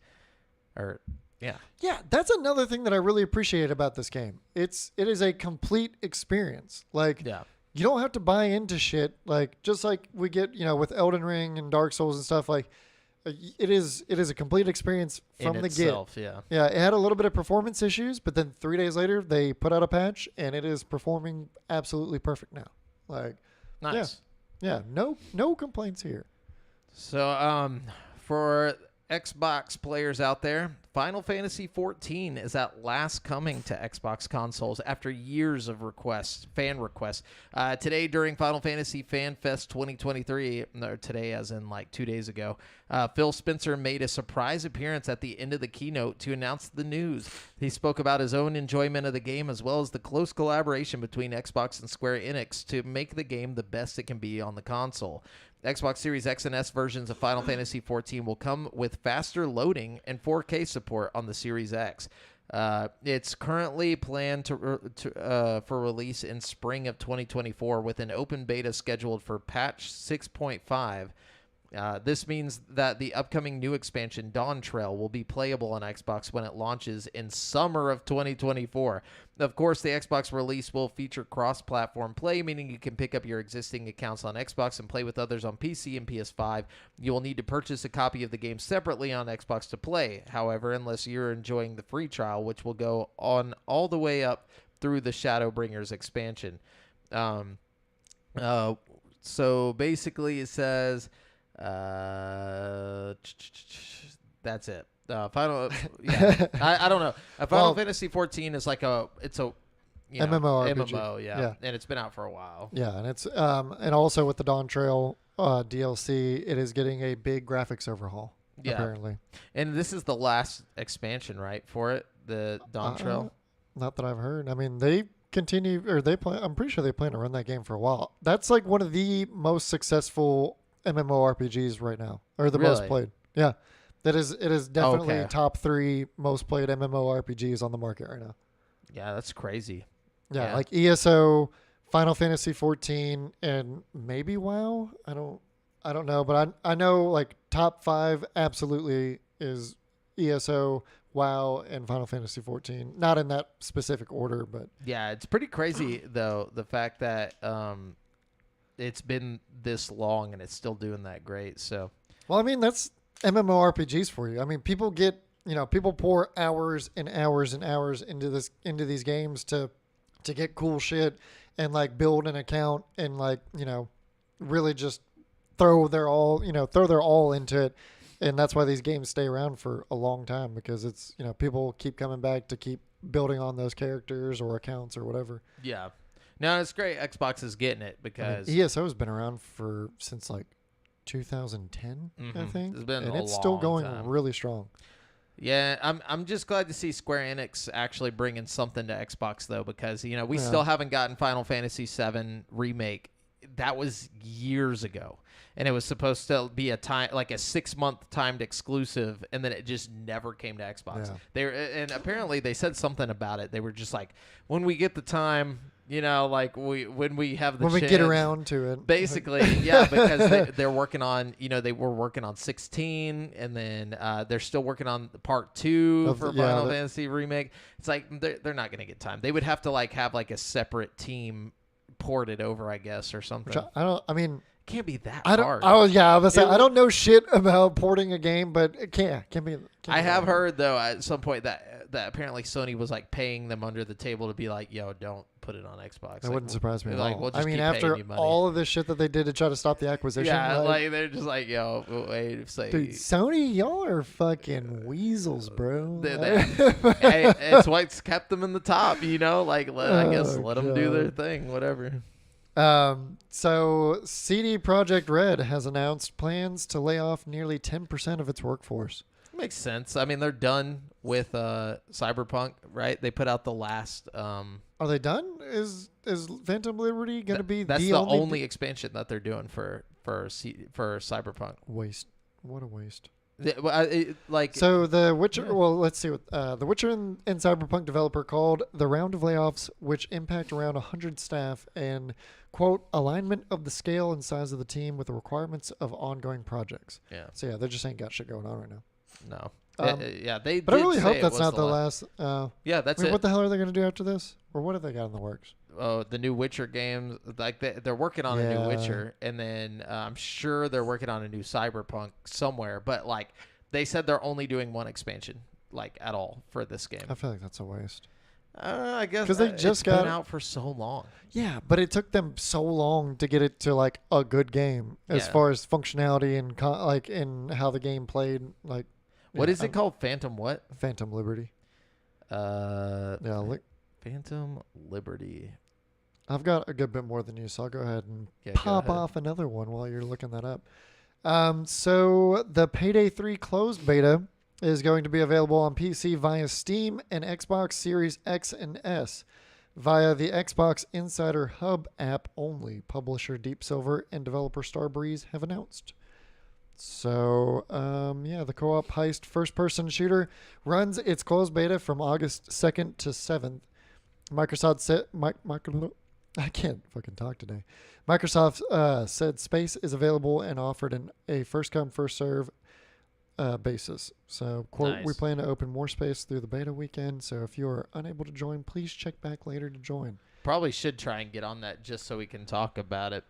Or yeah. Yeah, that's another thing that I really appreciate about this game. It is a complete experience. Like Yeah. you don't have to buy into shit. Like, just like we get, with Elden Ring and Dark Souls and stuff, like, it is a complete experience from In the itself, get. yeah. Yeah, it had a little bit of performance issues, but then 3 days later they put out a patch and it is performing absolutely perfect now. Like, Nice. yeah, no complaints here. So, for Xbox players out there, Final Fantasy XIV is at last coming to Xbox consoles after years of fan requests. Today, during Final Fantasy Fan Fest 2023, or today as in like 2 days ago, Phil Spencer made a surprise appearance at the end of the keynote to announce the news. He spoke about his own enjoyment of the game as well as the close collaboration between Xbox and Square Enix to make the game the best it can be on the console. Xbox Series X and S versions of Final Fantasy XIV will come with faster loading and 4K support on the Series X. It's currently planned for release in spring of 2024 with an open beta scheduled for patch 6.5. This means that the upcoming new expansion, Dawn Trail, will be playable on Xbox when it launches in summer of 2024. Of course, the Xbox release will feature cross-platform play, meaning you can pick up your existing accounts on Xbox and play with others on PC and PS5. You will need to purchase a copy of the game separately on Xbox to play, however, unless you're enjoying the free trial, which will go on all the way up through the Shadowbringers expansion. So basically it says... that's it. Yeah. I don't know. Final Fantasy 14 is like it's a MMORPG. MMO, yeah, and it's been out for a while. Yeah, and it's and also with the Dawn Trail DLC, it is getting a big graphics overhaul. Yeah. Apparently, and this is the last expansion, right, for it, the Dawn Trail. Not that I've heard. I mean, they continue or they plan. I'm pretty sure they plan to run that game for a while. That's like one of the most successful MMORPGs right now, or the most played. Yeah, it is definitely top 3 most played MMORPGs on the market right now. Yeah, that's crazy. Yeah, like ESO, Final Fantasy 14, and maybe WoW. I don't know, but I know like top 5 absolutely is ESO, WoW, and Final Fantasy 14. Not in that specific order, but yeah, it's pretty crazy though, the fact that it's been this long and it's still doing that great. So, well, I mean, that's MMORPGs for you. I mean, people people pour hours and hours and hours into these games to get cool shit and like build an account and like, really just throw their all into it. And that's why these games stay around for a long time, because it's, people keep coming back to keep building on those characters or accounts or whatever. Yeah. No, it's great. Xbox is getting it because ESO has been around since like 2010, I think. It's been and a it's still long going time. really strong. Yeah, I'm just glad to see Square Enix actually bringing something to Xbox though, because we still haven't gotten Final Fantasy VII Remake. That was years ago, and it was supposed to be a 6-month timed exclusive, and then it just never came to Xbox. Yeah. And apparently they said something about it. They were just like, when we get the time, when we have the when we chance, get around to it, basically, yeah, because they're working on, they were working on 16, and then they're still working on part 2 for Final Fantasy Remake. It's like they're not going to get time. They would have to have a separate team port it over, I guess, or something. It can't be that hard. I don't know shit about porting a game, but it can't be. I have heard though at some point that apparently Sony was paying them under the table to be like, yo, don't put it on Xbox. That wouldn't surprise me at all. We'll just keep after paying you money. all of the shit that they did to try to stop the acquisition, they're just like, yo, wait, dude, Sony, y'all are fucking weasels, bro. Hey, it's what's kept them in the top, I guess let them do their thing, whatever. So CD Projekt Red has announced plans to lay off nearly 10% of its workforce. Makes sense. I mean, they're done with Cyberpunk, right? They put out the last. Are they done? Is Phantom Liberty going to be that's the only expansion that they're doing for Cyberpunk? Waste. What a waste. So the Witcher. Yeah. Well, let's see what the Witcher and Cyberpunk developer called the round of layoffs, which impact around 100 staff, and quote alignment of the scale and size of the team with the requirements of ongoing projects. Yeah. So yeah, they just ain't got shit going on right now. No. They. But I really hope that's not the last. Yeah, that's it. What the hell are they going to do after this, or what have they got in the works? the new Witcher games. Like they're working on a new Yeah. Witcher, and then I'm sure they're working on a new Cyberpunk somewhere. But like they said, they're only doing one expansion, like at all for this game. I feel like that's a waste. I guess 'Cause they it's just been got- out for so long. Yeah, but it took them so long to get it to like a good game as Yeah. far as functionality and like in how the game played. Like, What yeah, is it called? Phantom what? Phantom Liberty. Yeah, look, Phantom Liberty. I've got a good bit more than you, so I'll go ahead and Yeah, go pop ahead. off another one while you're looking that up. So the Payday 3 closed beta is going to be available on PC via Steam and Xbox Series X and S via the Xbox Insider Hub app only. Publisher Deep Silver and developer Starbreeze have announced. So, yeah, the co-op heist first-person shooter runs its closed beta from August 2nd to 7th. Microsoft said, I can't fucking talk today. Microsoft said space is available and offered a first-come, first-serve basis. So, quote, Nice. we plan to open more space through the beta weekend. So, if you are unable to join, please check back later to join. Probably should try and get on that just so we can talk about it,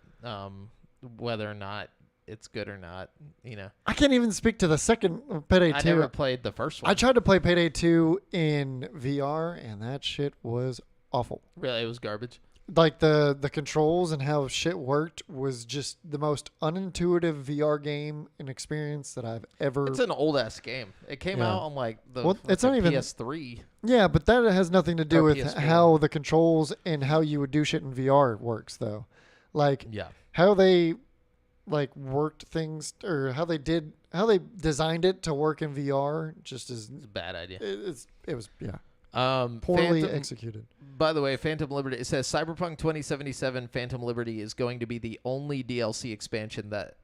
whether or not it's good or not. You know, I can't even speak to the second Payday 2. I never played the first one. I tried to play Payday 2 in VR, and that shit was awful. Really, it was garbage. Like the controls and how shit worked was just the most unintuitive VR game and experience that I've ever. It's an old ass game. It came Yeah. out on like the Well, it's not even- PS3. Yeah, but that has nothing to do Or with PS4. how the controls and how you would do shit in VR works, though. Like Yeah. how they like worked things or how they designed it to work in VR just is It's a bad idea. it was yeah Phantom, poorly executed. By the way, Phantom Liberty. It says Cyberpunk 2077 Phantom Liberty is going to be the only DLC expansion that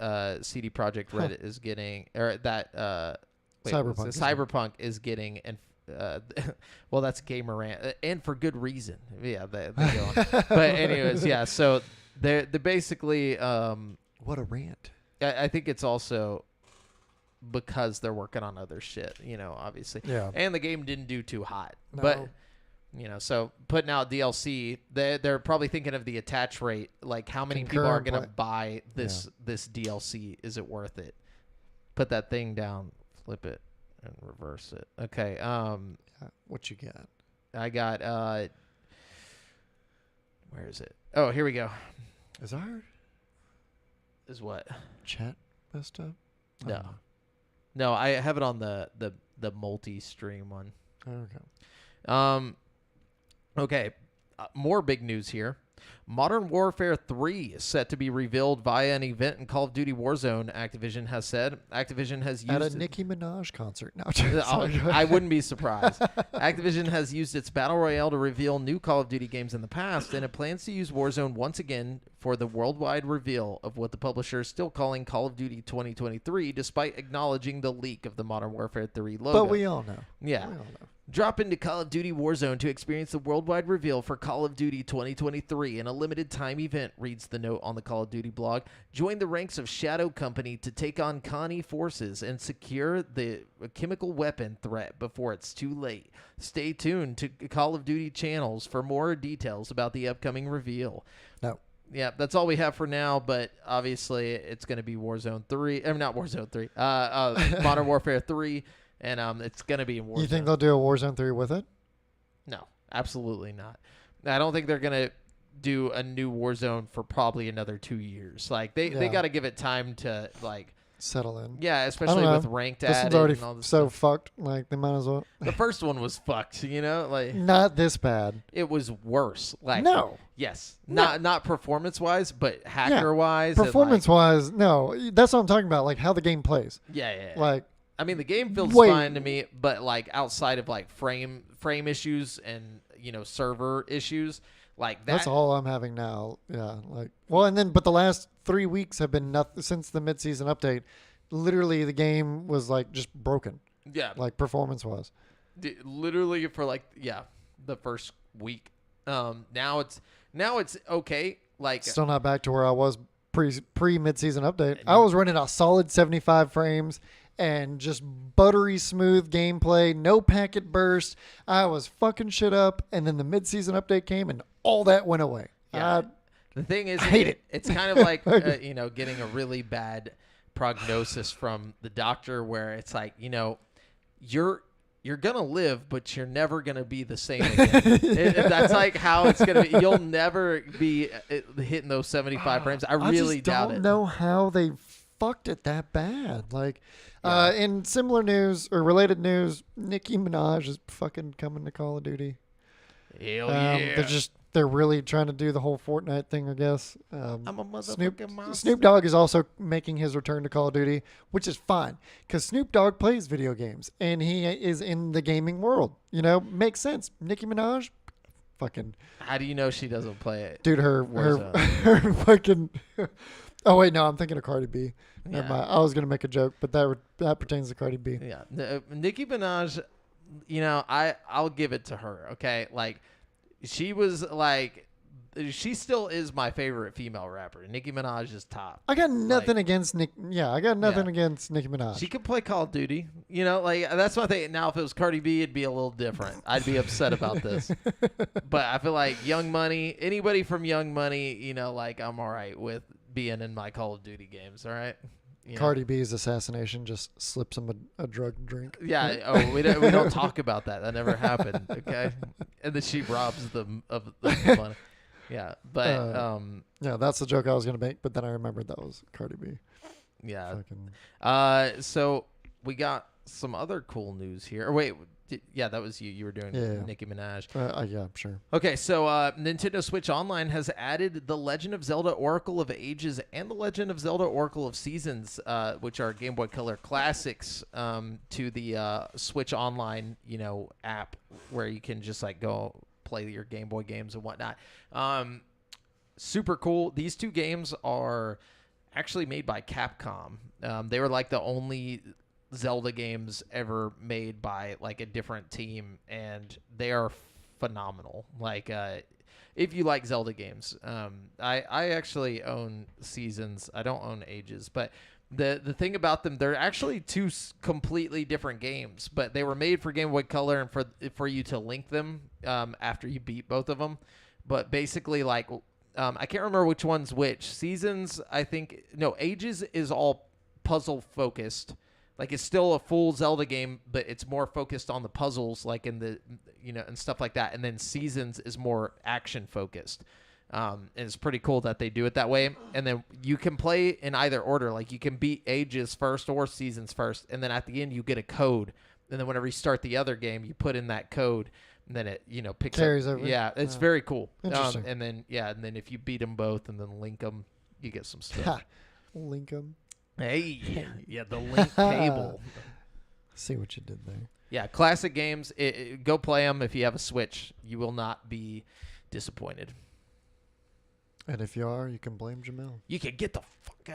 CD Projekt Red is getting, or that Cyberpunk is getting. Cyberpunk is getting, and well, that's Gamer Rant, and for good reason. Yeah, they go on. But anyways, yeah. So they're basically. What a rant. I think it's also because they're working on other shit, you know, obviously. Yeah. And the game didn't do too hot. No. But, you know, so putting out DLC, they're probably thinking of the attach rate. Like, how many people are Concurrent going to buy this DLC? Is it worth it? Put that thing down, flip it, and reverse it. Okay. Yeah, what you got? I got, where is it? Oh, here we go. Is our Is what? chat messed up? I No. don't know. No, I have it on the multi-stream one. Okay. Okay. More big news here. Modern Warfare 3 is set to be revealed via an event in Call of Duty Warzone, Activision has said. Activision has used... At a Nicki Minaj concert. No, I wouldn't be surprised. Activision has used its Battle Royale to reveal new Call of Duty games in the past, and it plans to use Warzone once again for the worldwide reveal of what the publisher is still calling Call of Duty 2023, despite acknowledging the leak of the Modern Warfare 3 logo. But we all know. Yeah. We all know. Drop into Call of Duty Warzone to experience the worldwide reveal for Call of Duty 2023 in a limited time event, reads the note on the Call of Duty blog. Join the ranks of Shadow Company to take on Connie forces and secure the chemical weapon threat before it's too late. Stay tuned to Call of Duty channels for more details about the upcoming reveal. No. Yeah, that's all we have for now, but obviously it's going to be Warzone 3. Not Warzone 3. Modern Warfare 3. And it's going to be in Warzone. You think they'll do a Warzone 3 with it? No, absolutely not. I don't think they're going to do a new Warzone for probably another 2 years. Like, they got to give it time to, like... Settle in. Yeah, I especially don't with know. ranked This added one's already and all this so stuff. fucked. Like, they might as well. The first one was fucked, you know? Like, Not this bad. it was worse. Like, No. Yes. No. Not performance-wise, but hacker-wise. Performance-wise, no. That's what I'm talking about. Like, how the game plays. Yeah. Like, I mean, the game feels Wait. fine to me, but like outside of like frame issues and server issues, like that. that's all I'm having now. Yeah. Like, well, and then, but the last 3 weeks have been nothing since the mid-season update. Literally, the game was like just broken. Yeah, Like, performance-wise. literally for like the first week. Now it's okay. Like Still not back to where I was pre mid-season update. I was running a solid 75 frames and just buttery smooth gameplay, no packet burst. I was fucking shit up, and then the mid-season update came and all that went away. Yeah. The thing is, I hate it. It's kind of like getting a really bad prognosis from the doctor, where it's like, you're gonna live, but you're never gonna be the same again. That's like how it's gonna be. You'll never be hitting those 75 frames. I really doubt it. I don't know how they fucked it that bad. Like, in similar news or related news, Nicki Minaj is fucking coming to Call of Duty. Hell yeah! They're really trying to do the whole Fortnite thing, I guess. I'm a motherfucking monster. Snoop Dogg is also making his return to Call of Duty, which is fine because Snoop Dogg plays video games and he is in the gaming world. Makes sense. Nicki Minaj, fucking. How do you know she doesn't play it? Dude, her fucking. Oh wait, no, I'm thinking of Cardi B. Yeah. I was gonna make a joke, but that pertains to Cardi B. Yeah, Nicki Minaj. I'll give it to her. Okay, like. She still is my favorite female rapper. Nicki Minaj is top. I got nothing against Nick. Yeah, I got nothing against Nicki Minaj. She could play Call of Duty. That's my thing. Now, if it was Cardi B, it'd be a little different. I'd be upset about this. But I feel like Young Money, anybody from Young Money, I'm all right with being in my Call of Duty games. All right. Cardi B's assassination just slips him a drug drink. Yeah. Oh, we don't talk about that. That never happened. Okay. And then she robs them of the money. Yeah. But yeah, that's the joke I was gonna make, but then I remembered that was Cardi B. Yeah. Fucking. So we got some other cool news here. Or wait. Yeah, that was you. You were doing Nicki Minaj. Yeah, sure. Okay, so Nintendo Switch Online has added The Legend of Zelda Oracle of Ages and The Legend of Zelda Oracle of Seasons, which are Game Boy Color classics, to the Switch Online, app where you can just like go play your Game Boy games and whatnot. Super cool. These two games are actually made by Capcom. They were like the only Zelda games ever made by like a different team, and they are phenomenal. Like if you like Zelda games, I actually own Seasons. I don't own Ages, but the thing about them, they're actually two completely different games, but they were made for Game Boy Color and for you to link them after you beat both of them. But basically, like I can't remember which one's which. Seasons, I think, no, Ages is all puzzle focused. Like, it's still a full Zelda game, but it's more focused on the puzzles, like in the, and stuff like that. And then Seasons is more action focused. And it's pretty cool that they do it that way. And then you can play in either order. Like, you can beat Ages first or Seasons first. And then at the end, you get a code. And then whenever you start the other game, you put in that code. And then it, picks carries up. over. Yeah, it's very cool. Interesting. And then if you beat them both and then link them, you get some stuff. Link them. Hey, yeah, the link cable. See what you did there. Yeah, classic games. Go play them if you have a Switch. You will not be disappointed. And if you are, you can blame Jamel. You can get the fuck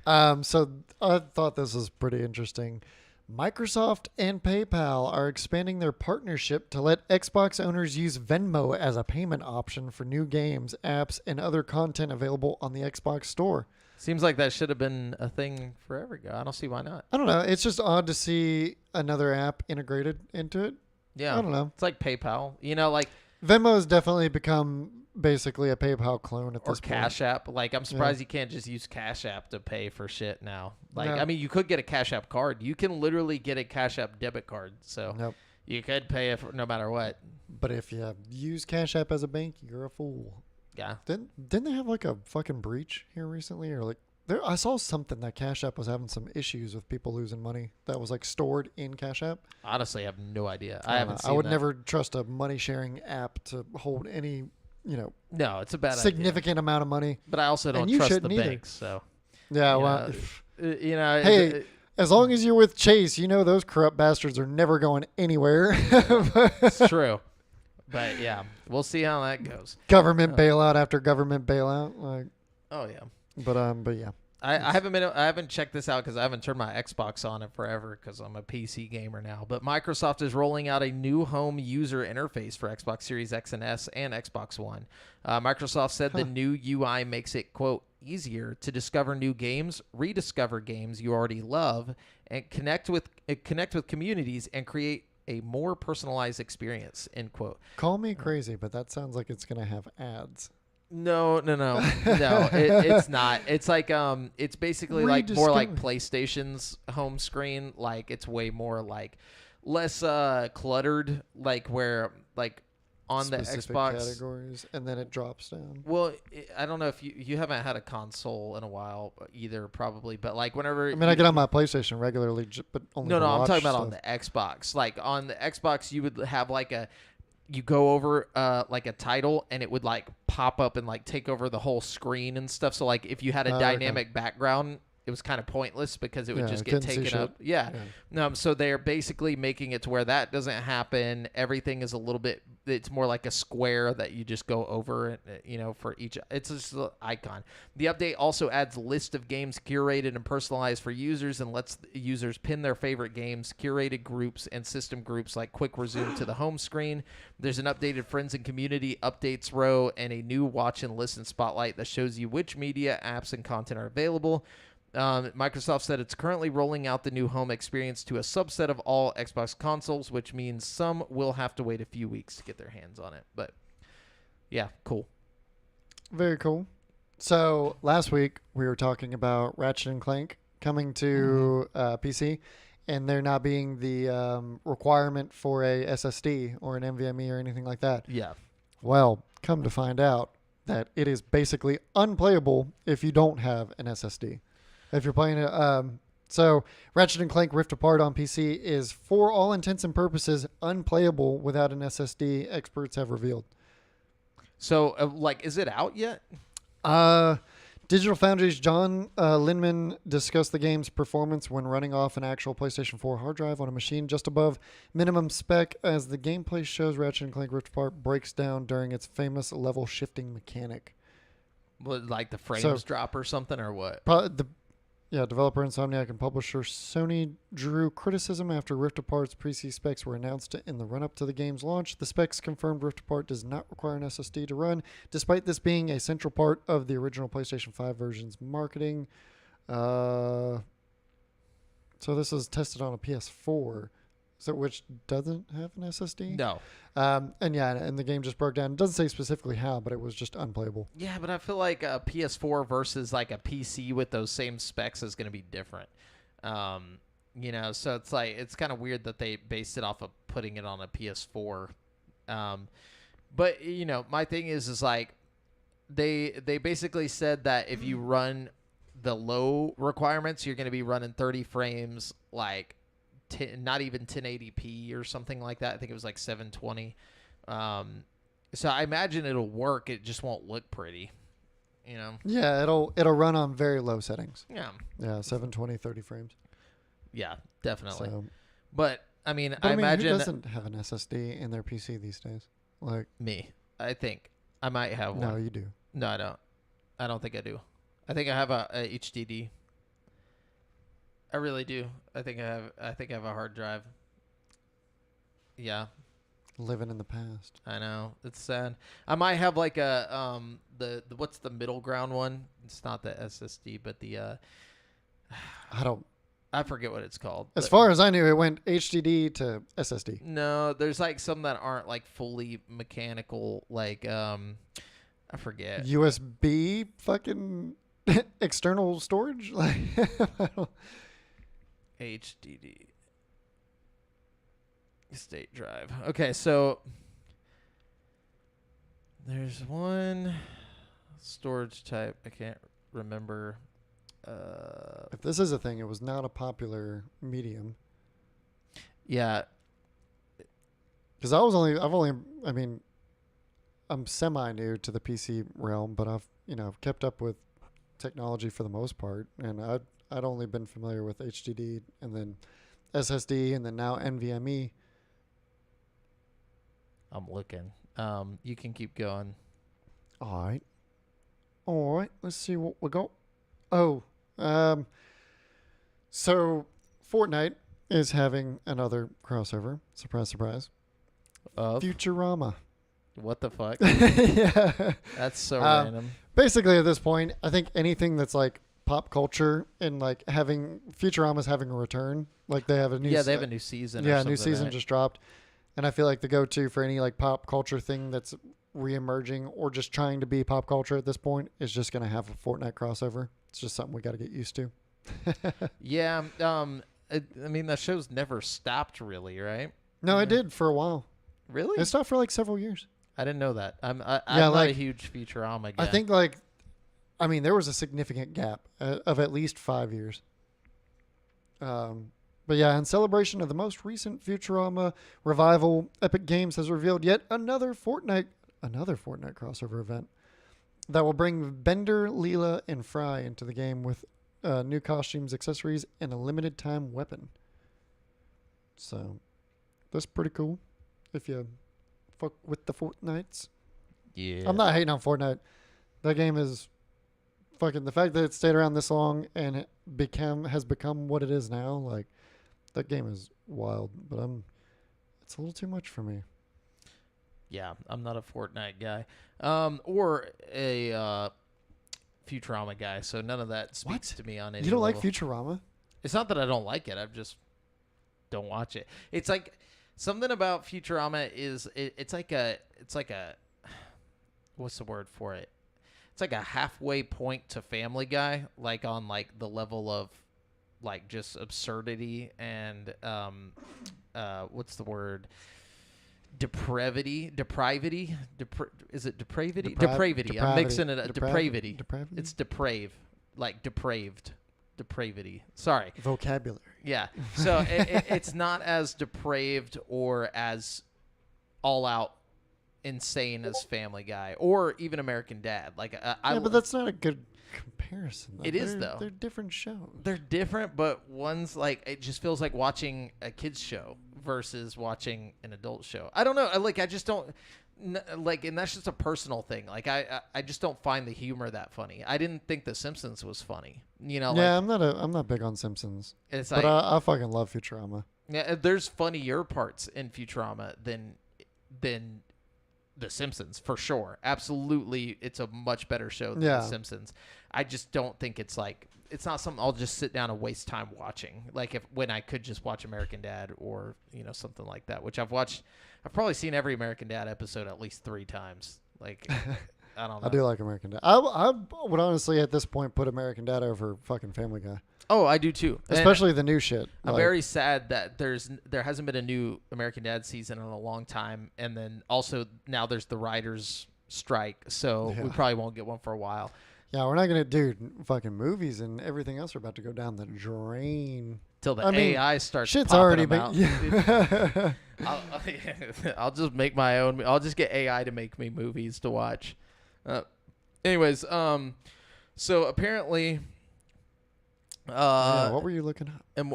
out. So I thought this was pretty interesting. Microsoft and PayPal are expanding their partnership to let Xbox owners use Venmo as a payment option for new games, apps, and other content available on the Xbox Store. Seems like that should have been a thing forever ago. I don't see why not. I don't know. It's just odd to see another app integrated into it. Yeah. I don't know. It's like PayPal. Like Venmo has definitely become basically a PayPal clone at this point. Or Cash App. Like, I'm surprised you can't just use Cash App to pay for shit now. Like, I mean, you could get a Cash App card. You can literally get a Cash App debit card. So you could pay it no matter what. But if you use Cash App as a bank, you're a fool. Yeah. Didn't they have like a fucking breach here recently, or like I saw something that Cash App was having some issues with people losing money that was like stored in Cash App. Honestly, I have no idea. I haven't seen I would that. never trust a money sharing app to hold any, No, it's a bad significant idea. amount of money. But I also don't trust the banks, so. Yeah, well, hey, as long as you're with Chase, those corrupt bastards are never going anywhere. It's true. But yeah, we'll see how that goes. Government bailout after government bailout, like. Oh yeah. But yeah. I haven't checked this out because I haven't turned my Xbox on it forever because I'm a PC gamer now. But Microsoft is rolling out a new home user interface for Xbox Series X and S and Xbox One. Microsoft said the new UI makes it, quote, easier to discover new games, rediscover games you already love, and connect with communities and create a more personalized experience, end quote. Call me crazy, but that sounds like it's going to have ads. No. It's not. It's like it's basically like more like Rediscover. PlayStation's home screen. Like it's way more like less cluttered. Like where like on the Specific Xbox. categories, and then it drops down. Well, I don't know if you haven't had a console in a while either, probably. But like whenever I mean, I get on my PlayStation regularly, but only no, to I'm watch talking about stuff. on the Xbox. Like on the Xbox, you would have like you go over like a title and it would like pop up and like take over the whole screen and stuff. So like if you had a Okay. dynamic background, it was kind of pointless because it would Yeah, just I get couldn't see taken up. shit. Yeah. Yeah. So they're basically making it to where that doesn't happen. Everything is a little bit. It's more like a square that you just go over. For each. It's just an icon. The update also adds a list of games curated and personalized for users and lets users pin their favorite games, curated groups, and system groups like quick resume to the home screen. There's an updated friends and community updates row and a new watch and listen spotlight that shows you which media, apps, and content are available. Microsoft said it's currently rolling out the new home experience to a subset of all Xbox consoles, which means some will have to wait a few weeks to get their hands on it. But yeah, cool. Very cool. So last week we were talking about Ratchet and Clank coming to PC, and there not being the requirement for a SSD or an NVMe or anything like that. Yeah. Well, come to find out that it is basically unplayable if you don't have an SSD. If you're playing it, so Ratchet and Clank Rift Apart on PC is, for all intents and purposes, unplayable without an SSD. Experts have revealed. So, is it out yet? Digital Foundry's John Linman discussed the game's performance when running off an actual PlayStation 4 hard drive on a machine just above minimum spec, as the gameplay shows Ratchet and Clank Rift Apart breaks down during its famous level shifting mechanic. Would like the frames drop or something, or what? Developer Insomniac and publisher Sony drew criticism after Rift Apart's pre-C specs were announced in the run-up to the game's launch. The specs confirmed Rift Apart does not require an SSD to run, despite this being a central part of the original PlayStation 5 version's marketing. So this is tested on a PS4, which doesn't have an SSD? No. And the game just broke down. It doesn't say specifically how, but it was just unplayable. Yeah, but I feel like a PS4 versus like a PC with those same specs is going to be different. So it's like it's kind of weird that they based it off of putting it on a PS4. But my thing is like they basically said that if you run the low requirements, you're going to be running 30 frames, like not even 1080p or something like that. I think it was like 720. So I imagine it'll work. It just won't look pretty, Yeah, it'll run on very low settings. Yeah. Yeah, 720, 30 frames. Yeah, definitely. So, but I imagine who doesn't have an SSD in their PC these days? Like me. I think I might have no, one. you do. No, I don't. I don't think I do. I think I have a HDD. I really do. I think I have a hard drive. Yeah, Living in the past. I know. It's sad. I might have like a the what's the middle ground one? It's not the SSD, but the I forget what it's called. As far as I knew, it went HDD to SSD. No, there's like some that aren't like fully mechanical, like I forget. USB fucking external storage? Like I don't, HDD state drive. Okay, so there's one storage type. I can't remember. if this is a thing, it was not a popular medium. Yeah. Because I'm semi new to the PC realm, but I've kept up with technology for the most part, and I'd only been familiar with HDD and then SSD and then now NVMe. I'm looking. You can keep going. All right. Let's see what we got. Oh, so Fortnite is having another crossover. Surprise, surprise. Futurama. What the fuck? Yeah. That's so random. Basically, at this point, I think anything that's like pop culture and like having Futurama's having a return. Like they have a new they have a new season. yeah, or a something, new season right? just dropped, and I feel like the go-to for any like pop culture thing that's reemerging or just trying to be pop culture at this point is just gonna have a Fortnite crossover. It's just something we got to get used to. Yeah. I mean, that show's never stopped, really, right? No, it did for a while. Really? It stopped for like several years. I didn't know that. I'm not like, a huge Futurama guy. I think like, I mean, there was a significant gap of at least 5 years. But yeah, in celebration of the most recent Futurama revival, Epic Games has revealed yet another Fortnite crossover event that will bring Bender, Leela, and Fry into the game with new costumes, accessories, and a limited time weapon. So that's pretty cool if you fuck with the Fortnites. Yeah. I'm not hating on Fortnite. That game is fucking, the fact that it stayed around this long and it has become what it is now, like that game is wild, but it's a little too much for me. Yeah, I'm not a Fortnite guy. Or a Futurama guy, so none of that speaks to me on any You don't level. like Futurama? It's not that I don't like it. I just don't watch it. It's like something about Futurama is it's like a what's the word for it? It's like a halfway point to Family Guy, like on like the level of like just absurdity and what's the word? Depravity. Is it depravity? Depravity. I'm mixing it up. Depravity. It's depraved. Like depraved. Depravity. Sorry. Vocabulary. Yeah. So it's not as depraved or as all out insane as Family Guy or even American Dad. Like but that's not a good comparison. Though. It is though. They're different shows. They're different, but one's like it just feels like watching a kids show versus watching an adult show. I don't know. I just don't like, and that's just a personal thing. Like I just don't find the humor that funny. I didn't think The Simpsons was funny. You know? Yeah, like, I'm not big on Simpsons. It's but like I fucking love Futurama. Yeah, there's funnier parts in Futurama than The Simpsons, for sure. Absolutely, it's a much better show than The Simpsons. I just don't think it's not something I'll just sit down and waste time watching. Like when I could just watch American Dad or something like that, which I've watched. I've probably seen every American Dad episode at least 3 times. Like I don't know. I do like American Dad. I would honestly at this point put American Dad over fucking Family Guy. Oh, I do too. Especially the new shit. I'm very sad that there hasn't been a new American Dad season in a long time, and then also now there's the writers' strike, so we probably won't get one for a while. Yeah, we're not gonna do fucking movies and everything else are about to go down the drain. Till the AI starts. Shit's popping already them been. out. I'll just make my own. I'll just get AI to make me movies to watch. Anyways, so apparently. What were you looking at? And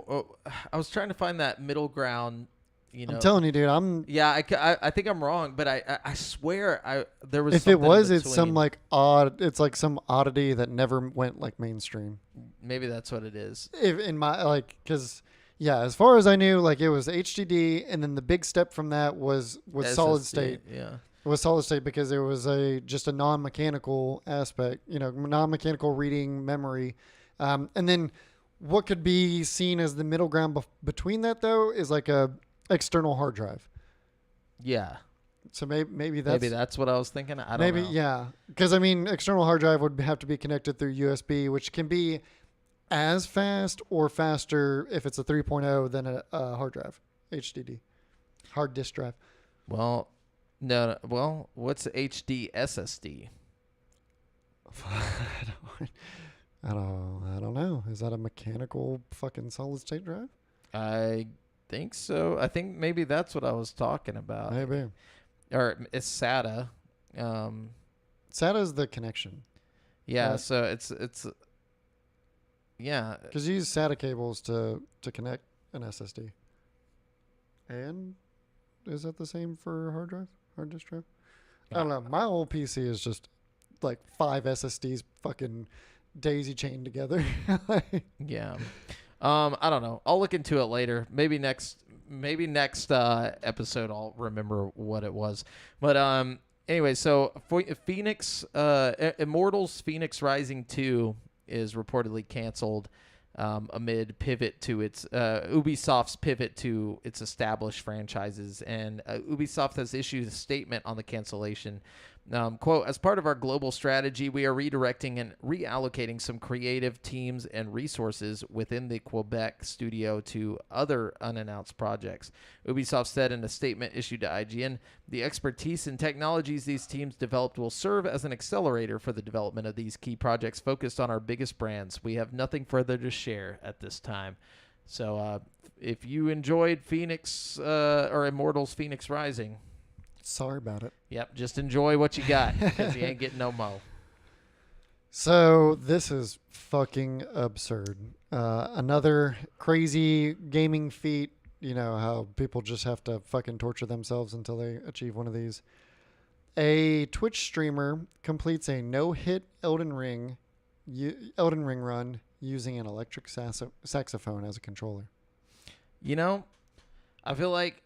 I was trying to find that middle ground. I'm telling you, dude. I think I'm wrong, but I swear there was. If it was, it's some like odd. It's like some oddity that never went like mainstream. Maybe that's what it is. If in my because as far as I knew, like it was HDD, and then the big step from that was SSD, solid state. Yeah. It was solid state because there was just a non-mechanical aspect. Non-mechanical reading memory. And then what could be seen as the middle ground between that, though, is like a external hard drive. Yeah. So maybe that's what I was thinking. I don't know. Yeah. Because, I mean, external hard drive would have to be connected through USB, which can be as fast or faster if it's a 3.0 than a hard drive, HDD, hard disk drive. Well, no. Well, what's HD SSD? I don't know. Is that a mechanical fucking solid state drive? I think so. I think maybe that's what I was talking about. Maybe. Or it's SATA. SATA is the connection. Yeah, right? So it's yeah. Because you use SATA cables to connect an SSD. And is that the same for hard disk drive? I don't know. My old PC is just like 5 SSDs fucking daisy chained together. Yeah. I don't know. I'll look into it later. Maybe next episode I'll remember what it was. But anyway, so Phoenix Immortals Phoenix Rising 2 is reportedly canceled amid pivot to its Ubisoft's pivot to its established franchises. And Ubisoft has issued a statement on the cancellation. Quote, as part of our global strategy, we are redirecting and reallocating some creative teams and resources within the Quebec studio to other unannounced projects. Ubisoft said in a statement issued to IGN, the expertise and technologies these teams developed will serve as an accelerator for the development of these key projects focused on our biggest brands. We have nothing further to share at this time. So if you enjoyed Phoenix or Immortals Phoenix Rising, sorry about it. yep, just enjoy what you got because you ain't getting no mo. So this is fucking absurd. Another crazy gaming feat. You know how people just have to fucking torture themselves until they achieve one of these. A Twitch streamer completes a no-hit Elden Ring run using an electric saxophone as a controller. You know, I feel like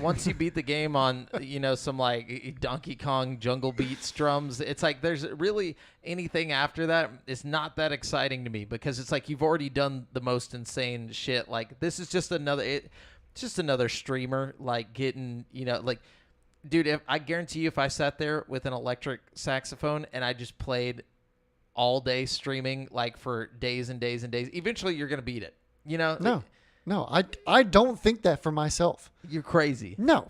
once you beat the game on, some like Donkey Kong Jungle Beats drums, it's like there's really anything after that is not that exciting to me because it's like you've already done the most insane shit. Like this is just another streamer like getting, dude, I guarantee you if I sat there with an electric saxophone and I just played all day streaming like for days and days and days, eventually you're going to beat it. No, I don't think that for myself. You're crazy. No,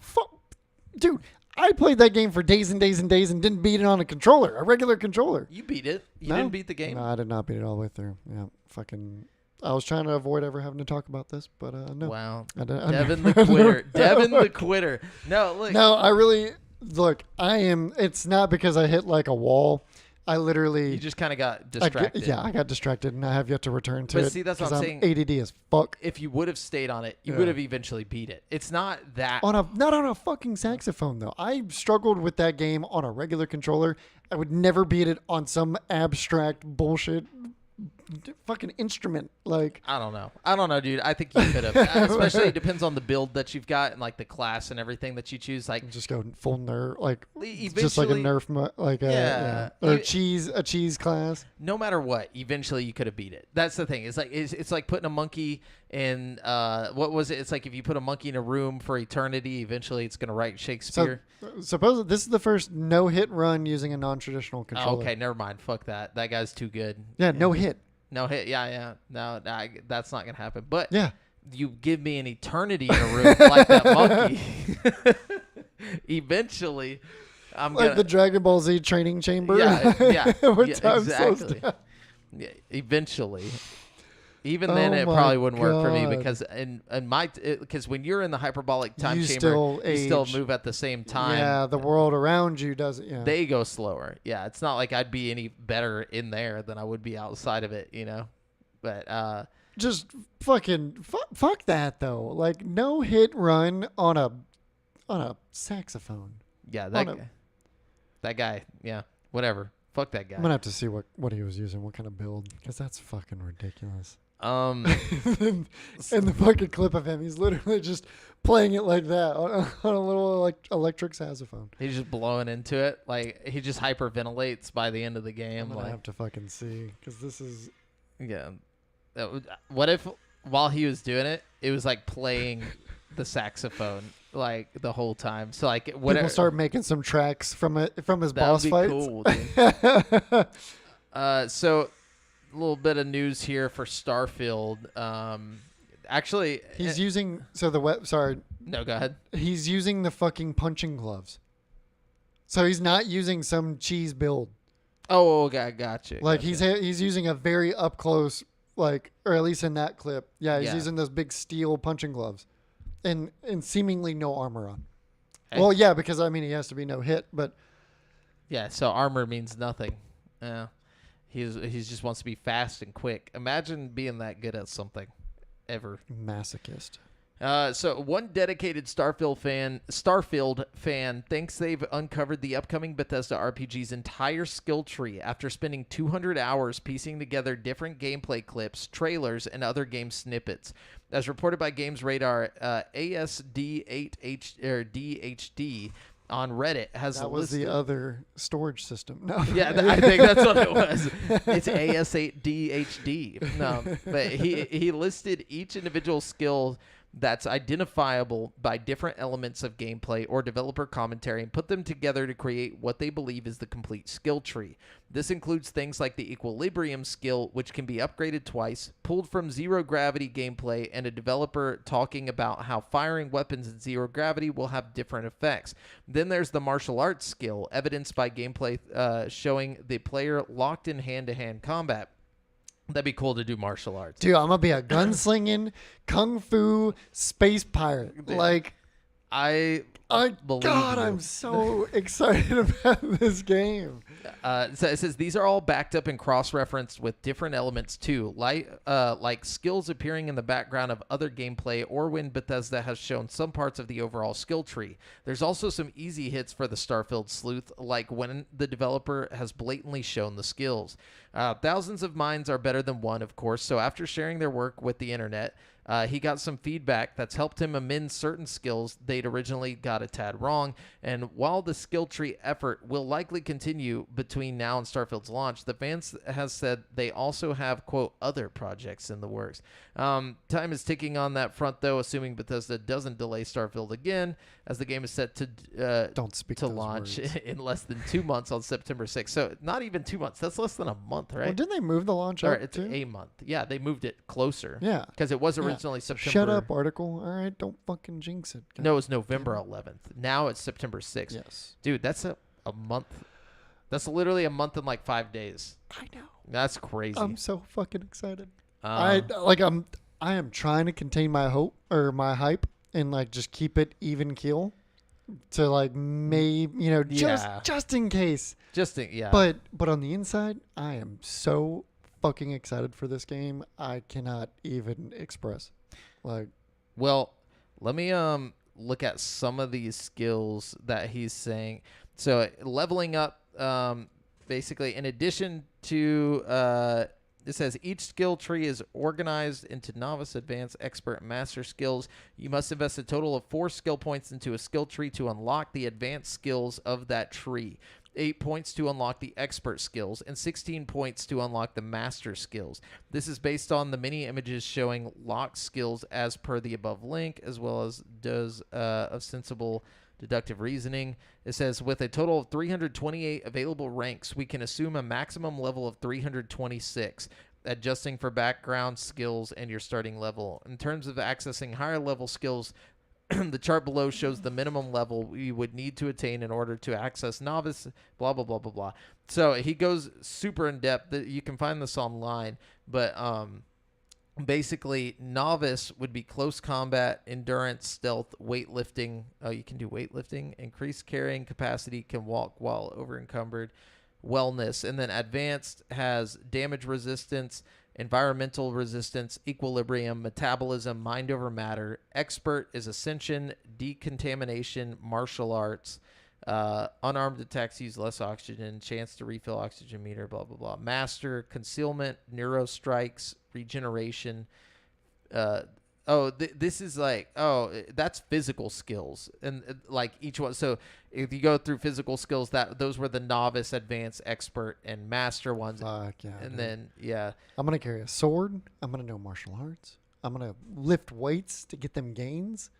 dude, I played that game for days and days and days and didn't beat it on a regular controller. You beat it. You didn't beat the game. No, I did not beat it all the way through. Yeah, fucking. I was trying to avoid ever having to talk about this, but no. Wow. Devin the quitter. Devin the quitter. No, look. No, I am. It's not because I hit like a wall. I literally. You just kind of got distracted. I got distracted, and I have yet to return to it. But see, that's what I'm saying. ADD as fuck. If you would have stayed on it, you would have eventually beat it. It's not that. Not on a fucking saxophone, though. I struggled with that game on a regular controller. I would never beat it on some abstract bullshit fucking instrument. Like, I don't know, dude. I think you could have. Especially it depends on the build that you've got and like the class and everything that you choose. Like, just go full nerf, like eventually, just like a nerf, or a cheese class. No matter what, eventually you could have beat it. That's the thing. It's like putting a monkey in what was it? It's like if you put a monkey in a room for eternity, eventually it's gonna write Shakespeare. So, suppose this is the first no-hit run using a non-traditional controller. Oh, okay, never mind. Fuck that. That guy's too good. Yeah, no hit. No hit. Yeah. No, that's not gonna happen. But yeah, you give me an eternity in a room like that monkey. Eventually, I'm like the Dragon Ball Z training chamber. Yeah, exactly. Yeah, eventually. Even then, it probably wouldn't work for me because because when you're in the hyperbolic time chamber, you still move at the same time. Yeah, the world around you doesn't. Yeah. They go slower. Yeah, it's not like I'd be any better in there than I would be outside of it, But just fucking fuck that though. Like no hit run on a saxophone. Yeah, that guy. Yeah, whatever. Fuck that guy. I'm gonna have to see what he was using, what kind of build, because that's fucking ridiculous. And the fucking clip of him, he's literally just playing it like that on a little electric saxophone. He's just blowing into it, like he just hyperventilates by the end of the game. I'm gonna have to fucking see, because this is. Yeah. What if while he was doing it, it was like playing the saxophone like the whole time? So like whatever. People start making some tracks from his boss fights. Cool, dude. So a little bit of news here for Starfield. Actually, he's using Sorry. No, go ahead. He's using the fucking punching gloves. So he's not using some cheese build. Oh, okay, gotcha. Like he's using a very up close, like, or at least in that clip. Yeah, he's using those big steel punching gloves, and seemingly no armor on. Hey. Well, yeah, because I mean he has to be no hit, but yeah, so armor means nothing. Yeah, he's just wants to be fast and quick. Imagine being that good at something, ever. Masochist. So one dedicated Starfield fan thinks they've uncovered the upcoming Bethesda RPG's entire skill tree after spending 200 hours piecing together different gameplay clips, trailers, and other game snippets. As reported by Games Radar, ASD8DHD on Reddit has That was listed. the other storage system. No. Yeah, I think that's what it was. It's ASADHD. No, but he listed each individual skill that's identifiable by different elements of gameplay or developer commentary and put them together to create what they believe is the complete skill tree. This includes things like the equilibrium skill, which can be upgraded twice, pulled from zero gravity gameplay, and a developer talking about how firing weapons in zero gravity will have different effects. Then there's the martial arts skill, evidenced by gameplay showing the player locked in hand-to-hand combat. That'd be cool to do martial arts. Dude, I'm gonna be a gunslinging kung fu space pirate. Dude, like, believe God, you. I'm so excited about this game. So it says these are all backed up and cross-referenced with different elements too, like skills appearing in the background of other gameplay or when Bethesda has shown some parts of the overall skill tree. There's also some easy hits for the Starfield sleuth, like when the developer has blatantly shown the skills. Thousands of minds are better than one, of course, so after sharing their work with the internet, he got some feedback that's helped him amend certain skills they'd originally got a tad wrong. And while the skill tree effort will likely continue between now and Starfield's launch, the fans has said they also have, quote, other projects in the works. Time is ticking on that front, though, assuming Bethesda doesn't delay Starfield again, as the game is set to launch in less than 2 months on September 6th. So not even 2 months. That's less than a month, right? Well, didn't they move the launch Or up it's too? a month. Yeah, they moved it closer. Yeah. Because it was originally So September. shut up, article. All right, don't fucking jinx it. No, it was November 11th. Now it's September 6th. Yes. Dude, that's a month. That's literally a month and like 5 days. I know. That's crazy. I'm so fucking excited. Um, I am trying to contain my hope or my hype and like just keep it even keel to like maybe Yeah. just in case. yeah. But on the inside, I am so fucking excited for this game. I cannot even express. Like, well, let me look at some of these skills that he's saying. So leveling up, basically, in addition to it says each skill tree is organized into novice, advanced, expert, and master skills. You must invest a total of 4 skill points into a skill tree to unlock the advanced skills of that tree. 8 points to unlock the expert skills, and 16 points to unlock the master skills. This is based on the many images showing locked skills as per the above link, as well as does of sensible deductive reasoning. It says, with a total of 328 available ranks, we can assume a maximum level of 326, adjusting for background skills and your starting level. In terms of accessing higher level skills, the chart below shows the minimum level you would need to attain in order to access novice, blah, blah, blah, blah, blah. So he goes super in depth. You can find this online, but basically novice would be close combat, endurance, stealth, weightlifting. Oh, you can do weightlifting, increased carrying capacity, can walk while over encumbered, wellness. And then advanced has damage resistance, environmental resistance, equilibrium, metabolism, mind over matter. Expert is ascension, decontamination, martial arts. Unarmed attacks use less oxygen, chance to refill oxygen meter, blah, blah, blah. Master, concealment, neuro strikes, regeneration. This is like, that's physical skills. And like each one. So if you go through physical skills, those were the novice, advanced, expert, and master ones. fuck yeah. And dude. then, yeah. I'm gonna carry a sword. I'm gonna know martial arts. I'm gonna lift weights to get them gains.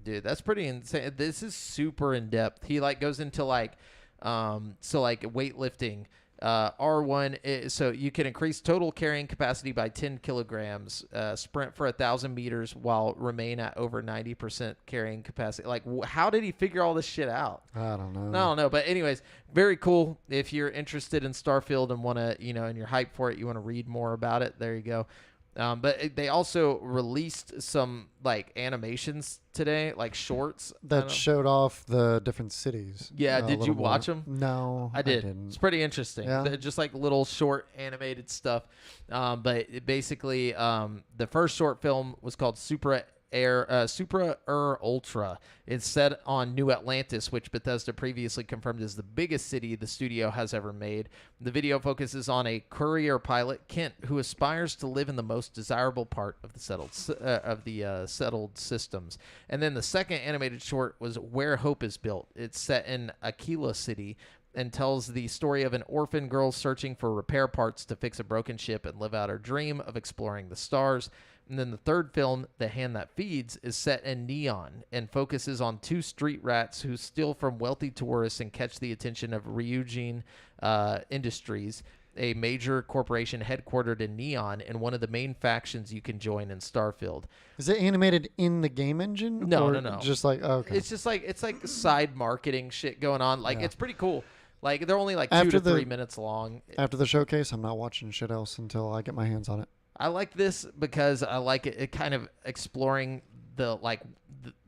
Dude, that's pretty insane. This is super in depth. He like goes into like, weightlifting. R1, so you can increase total carrying capacity by 10 kilograms, sprint for 1,000 meters while remain at over 90% carrying capacity. Like, how did he figure all this shit out? I don't know. I don't know. But anyways, very cool. If you're interested in Starfield and want to, and you're hyped for it, you want to read more about it, there you go. But they also released some like animations today, like shorts That showed off the different cities. Yeah, a did you little watch more. them? No, I did. didn't. It's pretty interesting. Yeah. They're just like little short animated stuff. But basically, the first short film was called Super Ultra. It's set on New Atlantis, which Bethesda previously confirmed is the biggest city the studio has ever made. The video focuses on a courier pilot, Kent, who aspires to live in the most desirable part of the settled systems. And then the second animated short was Where Hope is Built. It's set in Aquila City and tells the story of an orphan girl searching for repair parts to fix a broken ship and live out her dream of exploring the stars. And then the third film, The Hand That Feeds, is set in Neon and focuses on two street rats who steal from wealthy tourists and catch the attention of Ryujin Industries, a major corporation headquartered in Neon and one of the main factions you can join in Starfield. Is it animated in the game engine? No, or no. Just like, oh, okay. It's just like side marketing shit going on. Like, Yeah. it's pretty cool. Like, they're only like 2 After to the- 3 minutes long. After the showcase, I'm not watching shit else until I get my hands on it. I like this because I like it kind of exploring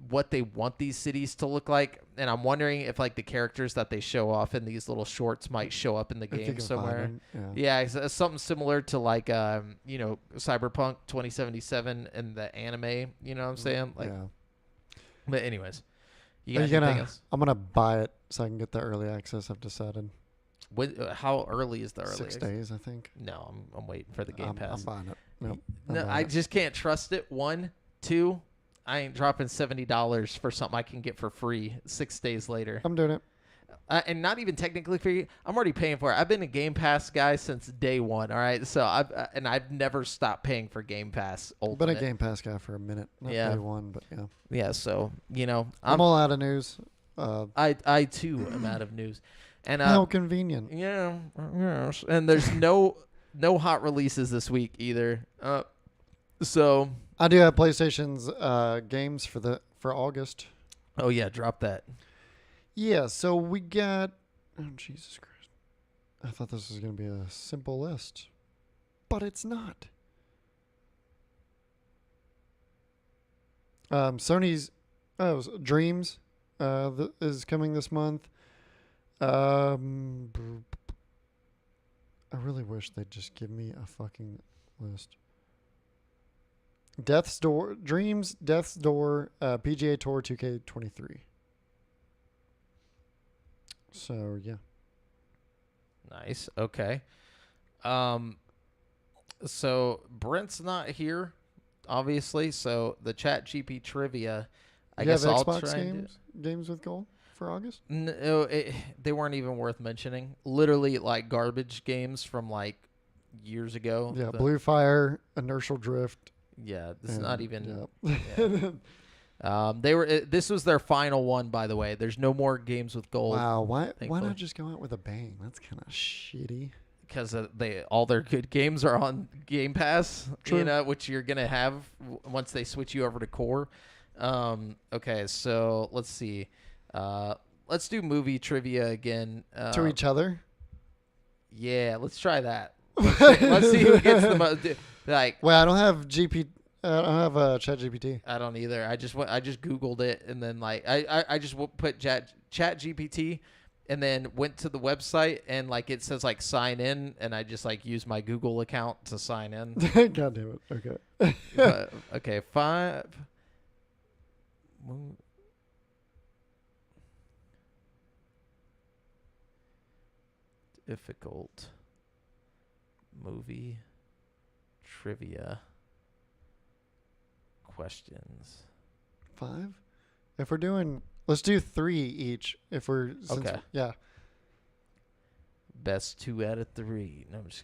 what they want these cities to look like, and I'm wondering if like the characters that they show off in these little shorts might show up in the I think game you'll somewhere. find them, Yeah, it's something similar to like Cyberpunk 2077 and the anime. You know what I'm saying? Like, yeah. but anyways, you Are got you anything gonna? else? I'm gonna buy it so I can get the early access. I've decided. How early is the early? 6 days, I think. No, I'm waiting for the Game I'm Pass. buying it. Nope. I'm No, buying I it. just can't trust it. 1, 2, I ain't dropping $70 for something I can get for free 6 days later. I'm doing it. And not even technically free. I'm already paying for it. I've been a Game Pass guy since day one. All right, so I've never stopped paying for Game Pass I've Ultimate. been a Game Pass guy for a minute. Not Yeah. day one, but yeah. Yeah, so I'm all out of news. I too am out of news, and How convenient. yeah, yes. And there's no hot releases this week either. So I do have PlayStation's games for August. oh yeah, drop that. Yeah, so we got. Oh Jesus Christ! I thought this was gonna be a simple list, but it's not. Sony's Dreams is coming this month. I really wish they'd just give me a fucking list. Death's Door, Dreams, Death's Door, PGA Tour 2K23. So yeah, Nice. Okay. So Brent's not here, obviously. So the Chat GP trivia. I you guess have I'll Xbox try and games with gold for August. No, they weren't even worth mentioning. Literally, like garbage games from like years ago. Yeah, Blue Fire, Inertial Drift. Yeah, it's not even. Yep. They were. This was their final one, by the way. There's no more games with gold. Wow, why thankfully. not just go out with a bang? That's kind of shitty. Because all their good games are on Game Pass, True. which you're gonna have once they switch you over to Core. Okay, so let's see. Let's do movie trivia again. To each other. Yeah, let's try that. Let's see who gets the most. Like, Well, I don't have I don't have ChatGPT. I don't either. I just Googled it, and then like I just put Chat GPT, and then went to the website, and like it says like sign in, and I just like use my Google account to sign in. God damn it. Okay. Okay, 5. Difficult movie trivia questions. 5? If we're doing, let's do 3 each. If we're Okay. Yeah. Best 2 out of 3. No, I'm just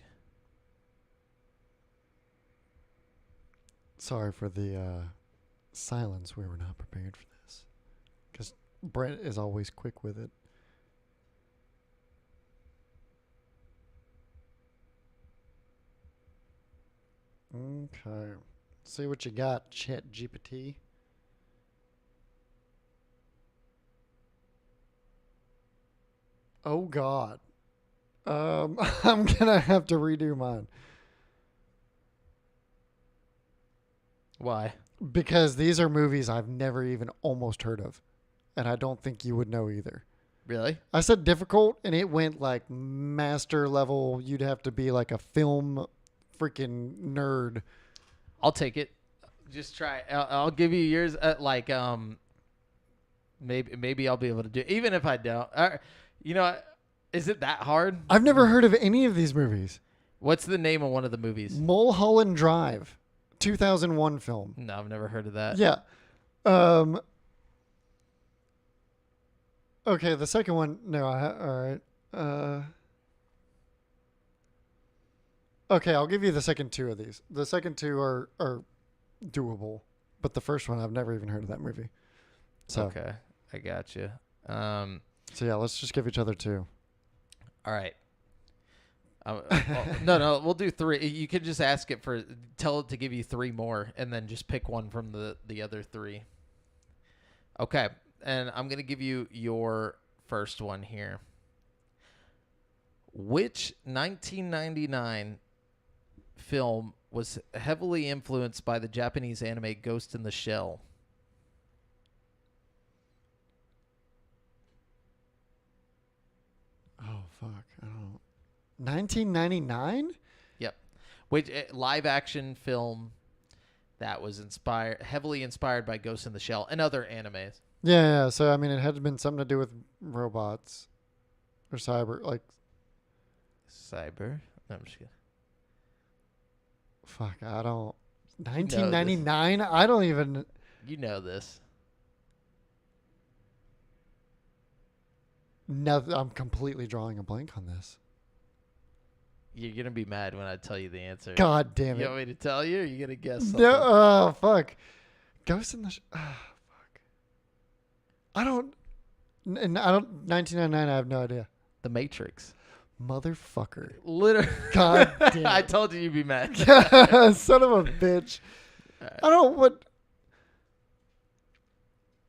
Sorry for the silence. We were not prepared for this because Brent is always quick with it. Okay. See what you got, Chat GPT. Oh God. I'm gonna have to redo mine Why? because these are movies I've never even almost heard of, and I don't think you would know either. Really? I said difficult, and it went like master level. You'd have to be like a film freaking nerd. I'll take it. Just try. I'll give you yours. Maybe I'll be able to do it. Even if I don't. You know, is it that hard? I've never heard of any of these movies. What's the name of one of the movies? Mulholland Drive, 2001 film. No, I've never heard of that. Yeah. Okay, the second one. No, all right. Okay, I'll give you the second two of these. The second two are doable, but the first one I've never even heard of that movie. So Okay, I got you. So yeah, let's just give each other two. All right. No, we'll do three. You could just tell it to give you three more, and then just pick one from the other three. Okay, and I'm gonna give you your first one here. Which 1999 film was heavily influenced by the Japanese anime Ghost in the Shell? Oh fuck, I don't. 1999. Yep. Which live action film that was heavily inspired by Ghost in the Shell and other animes. Yeah. So I mean, it had been something to do with robots or cyber, like. Cyber. No, I'm just kidding. Fuck, I don't. 1999. I don't even. You know this. No, I'm completely drawing a blank on this. You're gonna be mad when I tell you the answer. God damn it! You want me to tell you, or are you gonna guess something? No, oh fuck. Ghost in the. Fuck. I don't. And I don't. 1999. I have no idea. The Matrix. Motherfucker. Literally. God damn it. I told you you'd be mad. Son of a bitch. Right. I don't know what.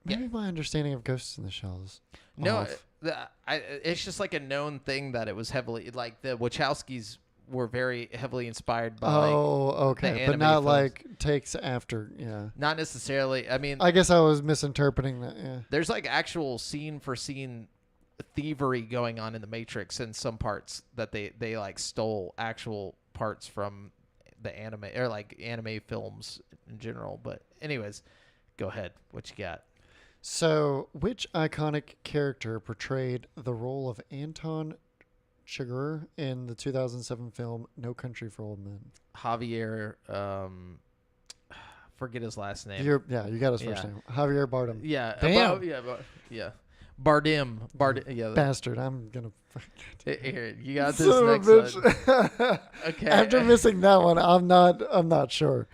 Maybe my understanding of Ghosts in the Shells. No, it's just like a known thing that it was heavily like the Wachowskis were very heavily inspired by. Oh, okay, the but not films. like takes after. Yeah, Not necessarily. I mean, I guess I was misinterpreting that. Yeah. there's like actual scene for scene thievery going on in the Matrix in some parts that they like stole actual parts from the anime or like anime films in general. But anyways, go ahead. What you got? So, which iconic character portrayed the role of Anton Chigurh in the 2007 film No Country for Old Men? Javier, forget his last name. You got his first name. Javier Bardem. Yeah. Damn. Yeah. Bardim. Yeah. Bastard. I'm gonna. Here, you got this Son of a next one. bitch. Okay. After missing that one, I'm not sure.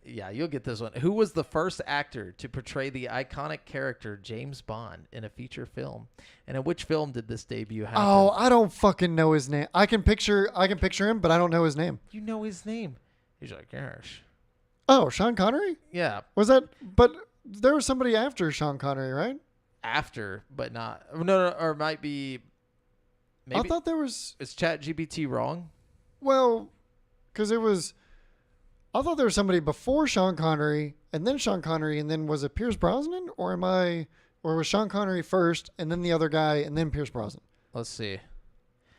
Yeah, you'll get this one. Who was the first actor to portray the iconic character James Bond in a feature film? And in which film did this debut happen? Oh, I don't fucking know his name. I can picture him, but I don't know his name. You know his name. He's like, gosh. Oh, Sean Connery? Yeah, Was that? But there was somebody after Sean Connery, right? after, but not. No, or it might be. Maybe. I thought there was. Is ChatGPT wrong? Well, because it was. I thought there was somebody before Sean Connery, and then Sean Connery, and then was it Pierce Brosnan, or was Sean Connery first, and then the other guy, and then Pierce Brosnan, Let's see.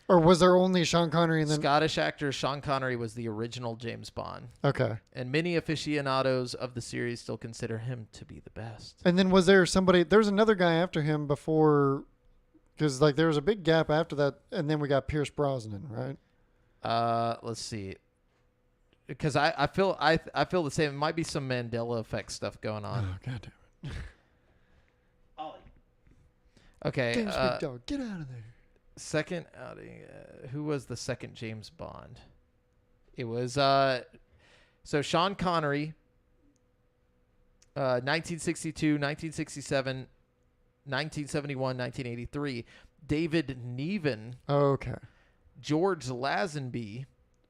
or was there only Sean Connery and then? Scottish actor Sean Connery was the original James Bond, Okay, and many aficionados of the series still consider him to be the best. and then was there somebody? There was another guy after him before, because like there was a big gap after that, and then we got Pierce Brosnan, right? Let's see. Because I feel the same. It might be some Mandela effect stuff going on. Oh god damn it! Okay. James Big Dog, get out of there. Second outing. Who was the second James Bond? It was so Sean Connery. 1962, 1967, 1971, 1983. David Niven, Okay. George Lazenby,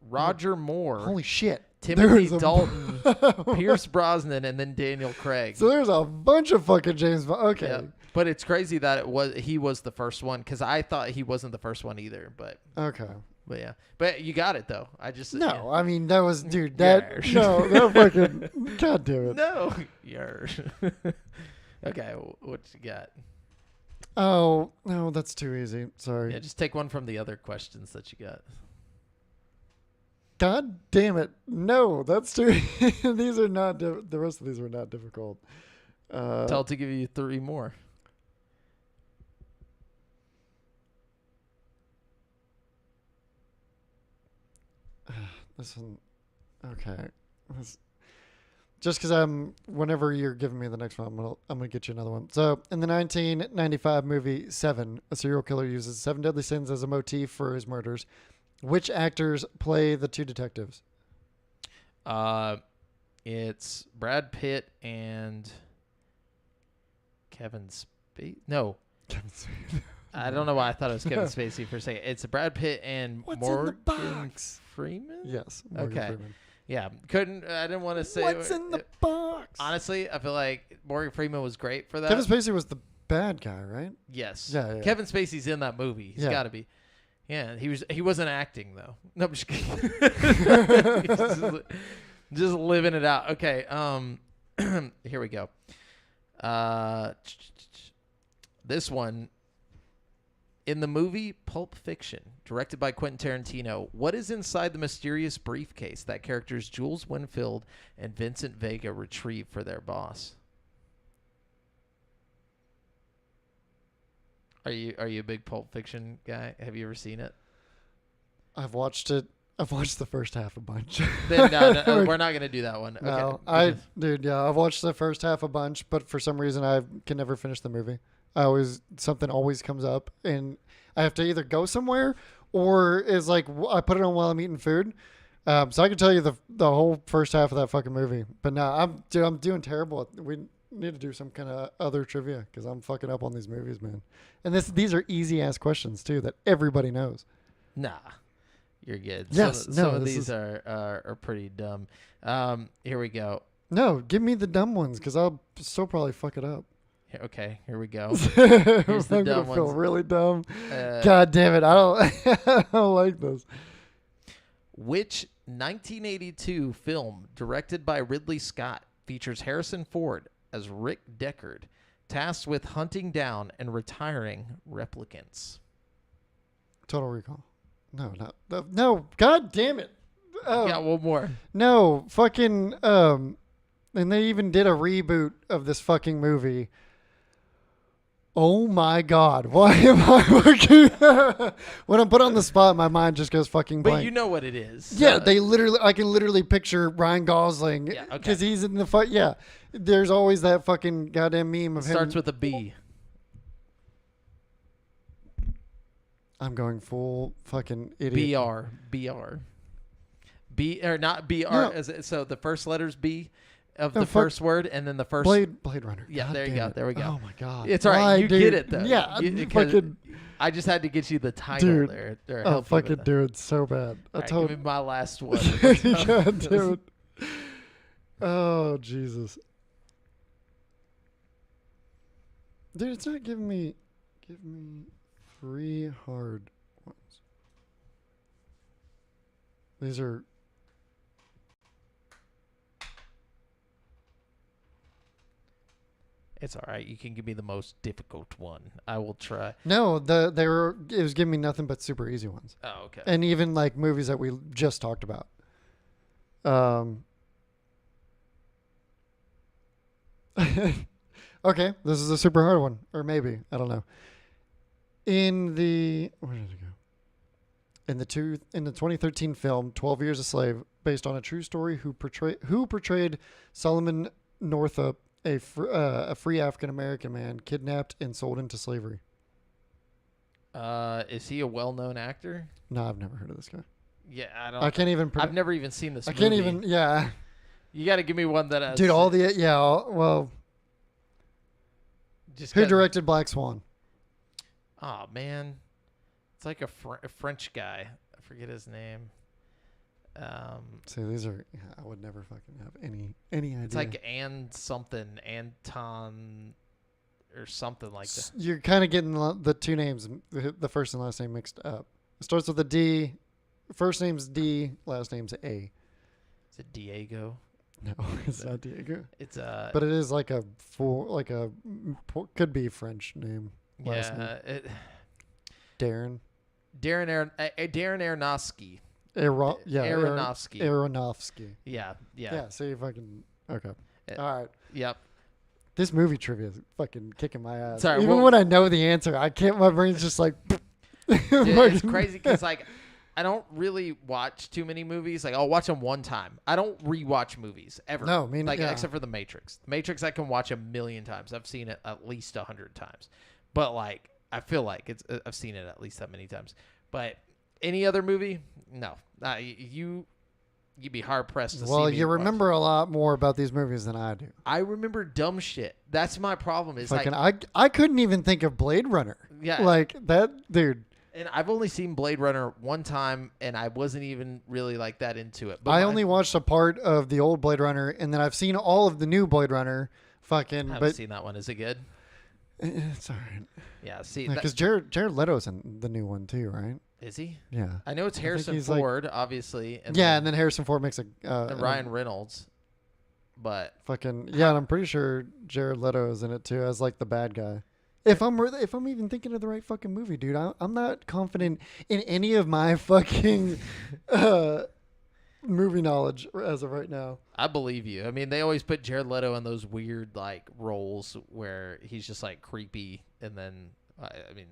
Roger Moore, Holy shit. Timothy There's a- Dalton, Pierce Brosnan, and then Daniel Craig. So there's a bunch of fucking James Bond. Okay. Yeah. But it's crazy that he was the first one because I thought he wasn't the first one either. But Okay. yeah, but you got it though. I just No, yeah. I mean that was dude. That Yarsh. no, that fucking. God damn it. No, Yarsh. Okay, what you got? Oh no, that's too easy. Sorry. Yeah, just take one from the other questions that you got. God damn it! No, that's too. These are not. The rest of these were not difficult. Tell it to give you 3 more. This one. Okay. Just because whenever you're giving me the next one, I'm gonna get you another one. So, in the 1995 movie Seven, a serial killer uses 7 deadly sins as a motif for his murders. Which actors play the 2 detectives? It's Brad Pitt and Kevin Spacey. No, Kevin Spacey. I don't know why I thought it was Kevin Spacey for a second. It's Brad Pitt and What's Morgan in the box? Freeman. Yes. Morgan Okay. Freeman. Yeah, I didn't want to say. What's in the box? Honestly, I feel like Morgan Freeman was great for that. Kevin Spacey was the bad guy, right? Yes. Yeah. Kevin Spacey's in that movie. He's Yeah. got to be. Yeah, he wasn't acting though. No, I'm just kidding. just living it out. Okay. Here we go. This one. In the movie Pulp Fiction, directed by Quentin Tarantino, what is inside the mysterious briefcase that characters Jules Winfield and Vincent Vega retrieve for their boss? Are you a big Pulp Fiction guy? Have you ever seen it? I've watched it. I've watched the first half a bunch. Then no, we're not gonna do that one. No, Okay. I've watched the first half a bunch, but for some reason I can never finish the movie. Something always comes up, and I have to either go somewhere or is like I put it on while I'm eating food. So I can tell you the whole first half of that fucking movie. But no, I'm doing terrible. We need to do some kind of other trivia because I'm fucking up on these movies, man. And these are easy ass questions too that everybody knows. Nah, you're good. Yes, some of these are pretty dumb. Here we go. No, give me the dumb ones because I'll still probably fuck it up. Okay, here we go. I'm the gonna dumb feel ones. really dumb. Uh, God damn it! I don't. I don't like this. Which 1982 film directed by Ridley Scott features Harrison Ford as Rick Deckard, tasked with hunting down and retiring replicants? Total Recall. No. God damn it. Got one more. No, fucking. And they even did a reboot of this fucking movie. Oh my God! Why am I looking? When I'm put on the spot, my mind just goes fucking blank. But you know what it is. Yeah, I can literally picture Ryan Gosling Yeah, okay. because he's in the fight. Yeah, there's always that fucking goddamn meme of him. Starts with a B. I'm going full fucking idiot. BR. B or not BR. No. So the first letter's B of No, the fuck. first word, and then the first. Blade Runner. Yeah, God there you damn go. it. There we go. Oh my God. It's all right. Why, You dude? get it though. Yeah, Because fucking. I just had to get you the title Dude. there. Or Oh, help you with fucking that. do it so bad. All right, give me my last one. God damn it. Oh, Jesus. Dude, it's not giving me. Give me 3 hard ones. These are. It's all right. You can give me the most difficult one. I will try. No, it was giving me nothing but super easy ones. Oh, okay. And even like movies that we just talked about. Okay, this is a super hard one, or maybe I don't know. Where did it go? In the 2013 film 12 Years a Slave, based on a true story, who portrayed Solomon Northup, a free African American man kidnapped and sold into slavery. Is he a well-known actor? No, I've never heard of this guy. Yeah, I don't. I can't even. I've never even seen this. I movie. can't even. Yeah, You got to give me one that has. dude. Well, Just who got- directed Black Swan? Oh man, it's like a French guy. I forget his name. See, these are. Yeah, I would never fucking have any idea. It's like Anton, or something like that. You're kind of getting the 2 names, the first and last name mixed up. It starts with a D. First name's D, last name's A. Is it Diego? No, it's not Diego. It's But it is like a could be French name. Last name. yeah. Darren. Darren Aronofsky Aronofsky. Aronofsky. Yeah. Yeah, so you fucking... Okay. Uh, All right. Yep. This movie trivia is fucking kicking my ass. Sorry, Even well- when I know the answer, I can't... My brain's just like... Dude, it's crazy because like I don't really watch too many movies. Like I'll watch them one time. I don't rewatch movies ever. No, I mean, like yeah. except for The Matrix. The Matrix I can watch 1,000,000 times. I've seen it at least 100 times. But like I feel like I've seen it at least that many times. But any other movie, no. You'd be hard pressed to see. Well, me you watch. remember a lot more about these movies than I do. I remember dumb shit. That's my problem. Is Fucking, like I couldn't even think of Blade Runner. Yeah. Like that, dude. and I've only seen Blade Runner one time, and I wasn't even really like that into it. But I only watched a part of the old Blade Runner, and then I've seen all of the new Blade Runner. Fucking, I haven't but seen that one. Is it good? it's all right. Yeah. See, Because Jared Leto's in the new one too, right? is he? Yeah. I know it's Harrison he's like- Ford, obviously. And And then Harrison Ford makes a and Ryan Reynolds. But fucking and I'm pretty sure Jared Leto is in it too as like the bad guy. If I'm even thinking of the right fucking movie, dude, I'm not confident in any of my fucking movie knowledge as of right now. I believe you. I mean, they always put Jared Leto in those weird like roles where he's just like creepy, and then I mean,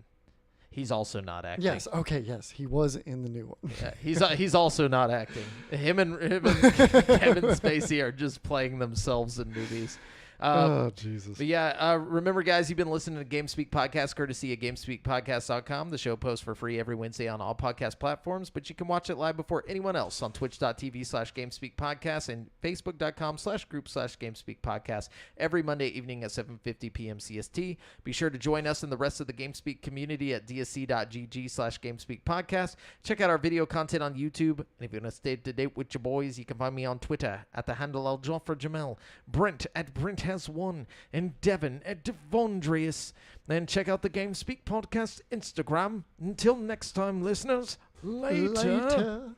he's also not acting. Yes, okay, yes, he was in the new one. Yeah, he's also not acting. Him and Kevin Spacey are just playing themselves in movies. Oh Jesus! But yeah, remember, guys, you've been listening to GameSpeak Podcast, courtesy of GameSpeakPodcast.com. The show posts for free every Wednesday on all podcast platforms, but you can watch it live before anyone else on twitch.tv/GameSpeakPodcast and Facebook.com/group/GameSpeakPodcast every Monday evening at 7:50 p.m. CST. Be sure to join us and the rest of the GameSpeak community at dsc.gg/GameSpeakPodcast. Check out our video content on YouTube, and if you want to stay up to date with your boys, you can find me on Twitter at the handle AlJoffreJamel, Brent at Brent has one, and Devon at Devondrius. Then check out the GameSpeak Podcast Instagram. Until next time, listeners, later.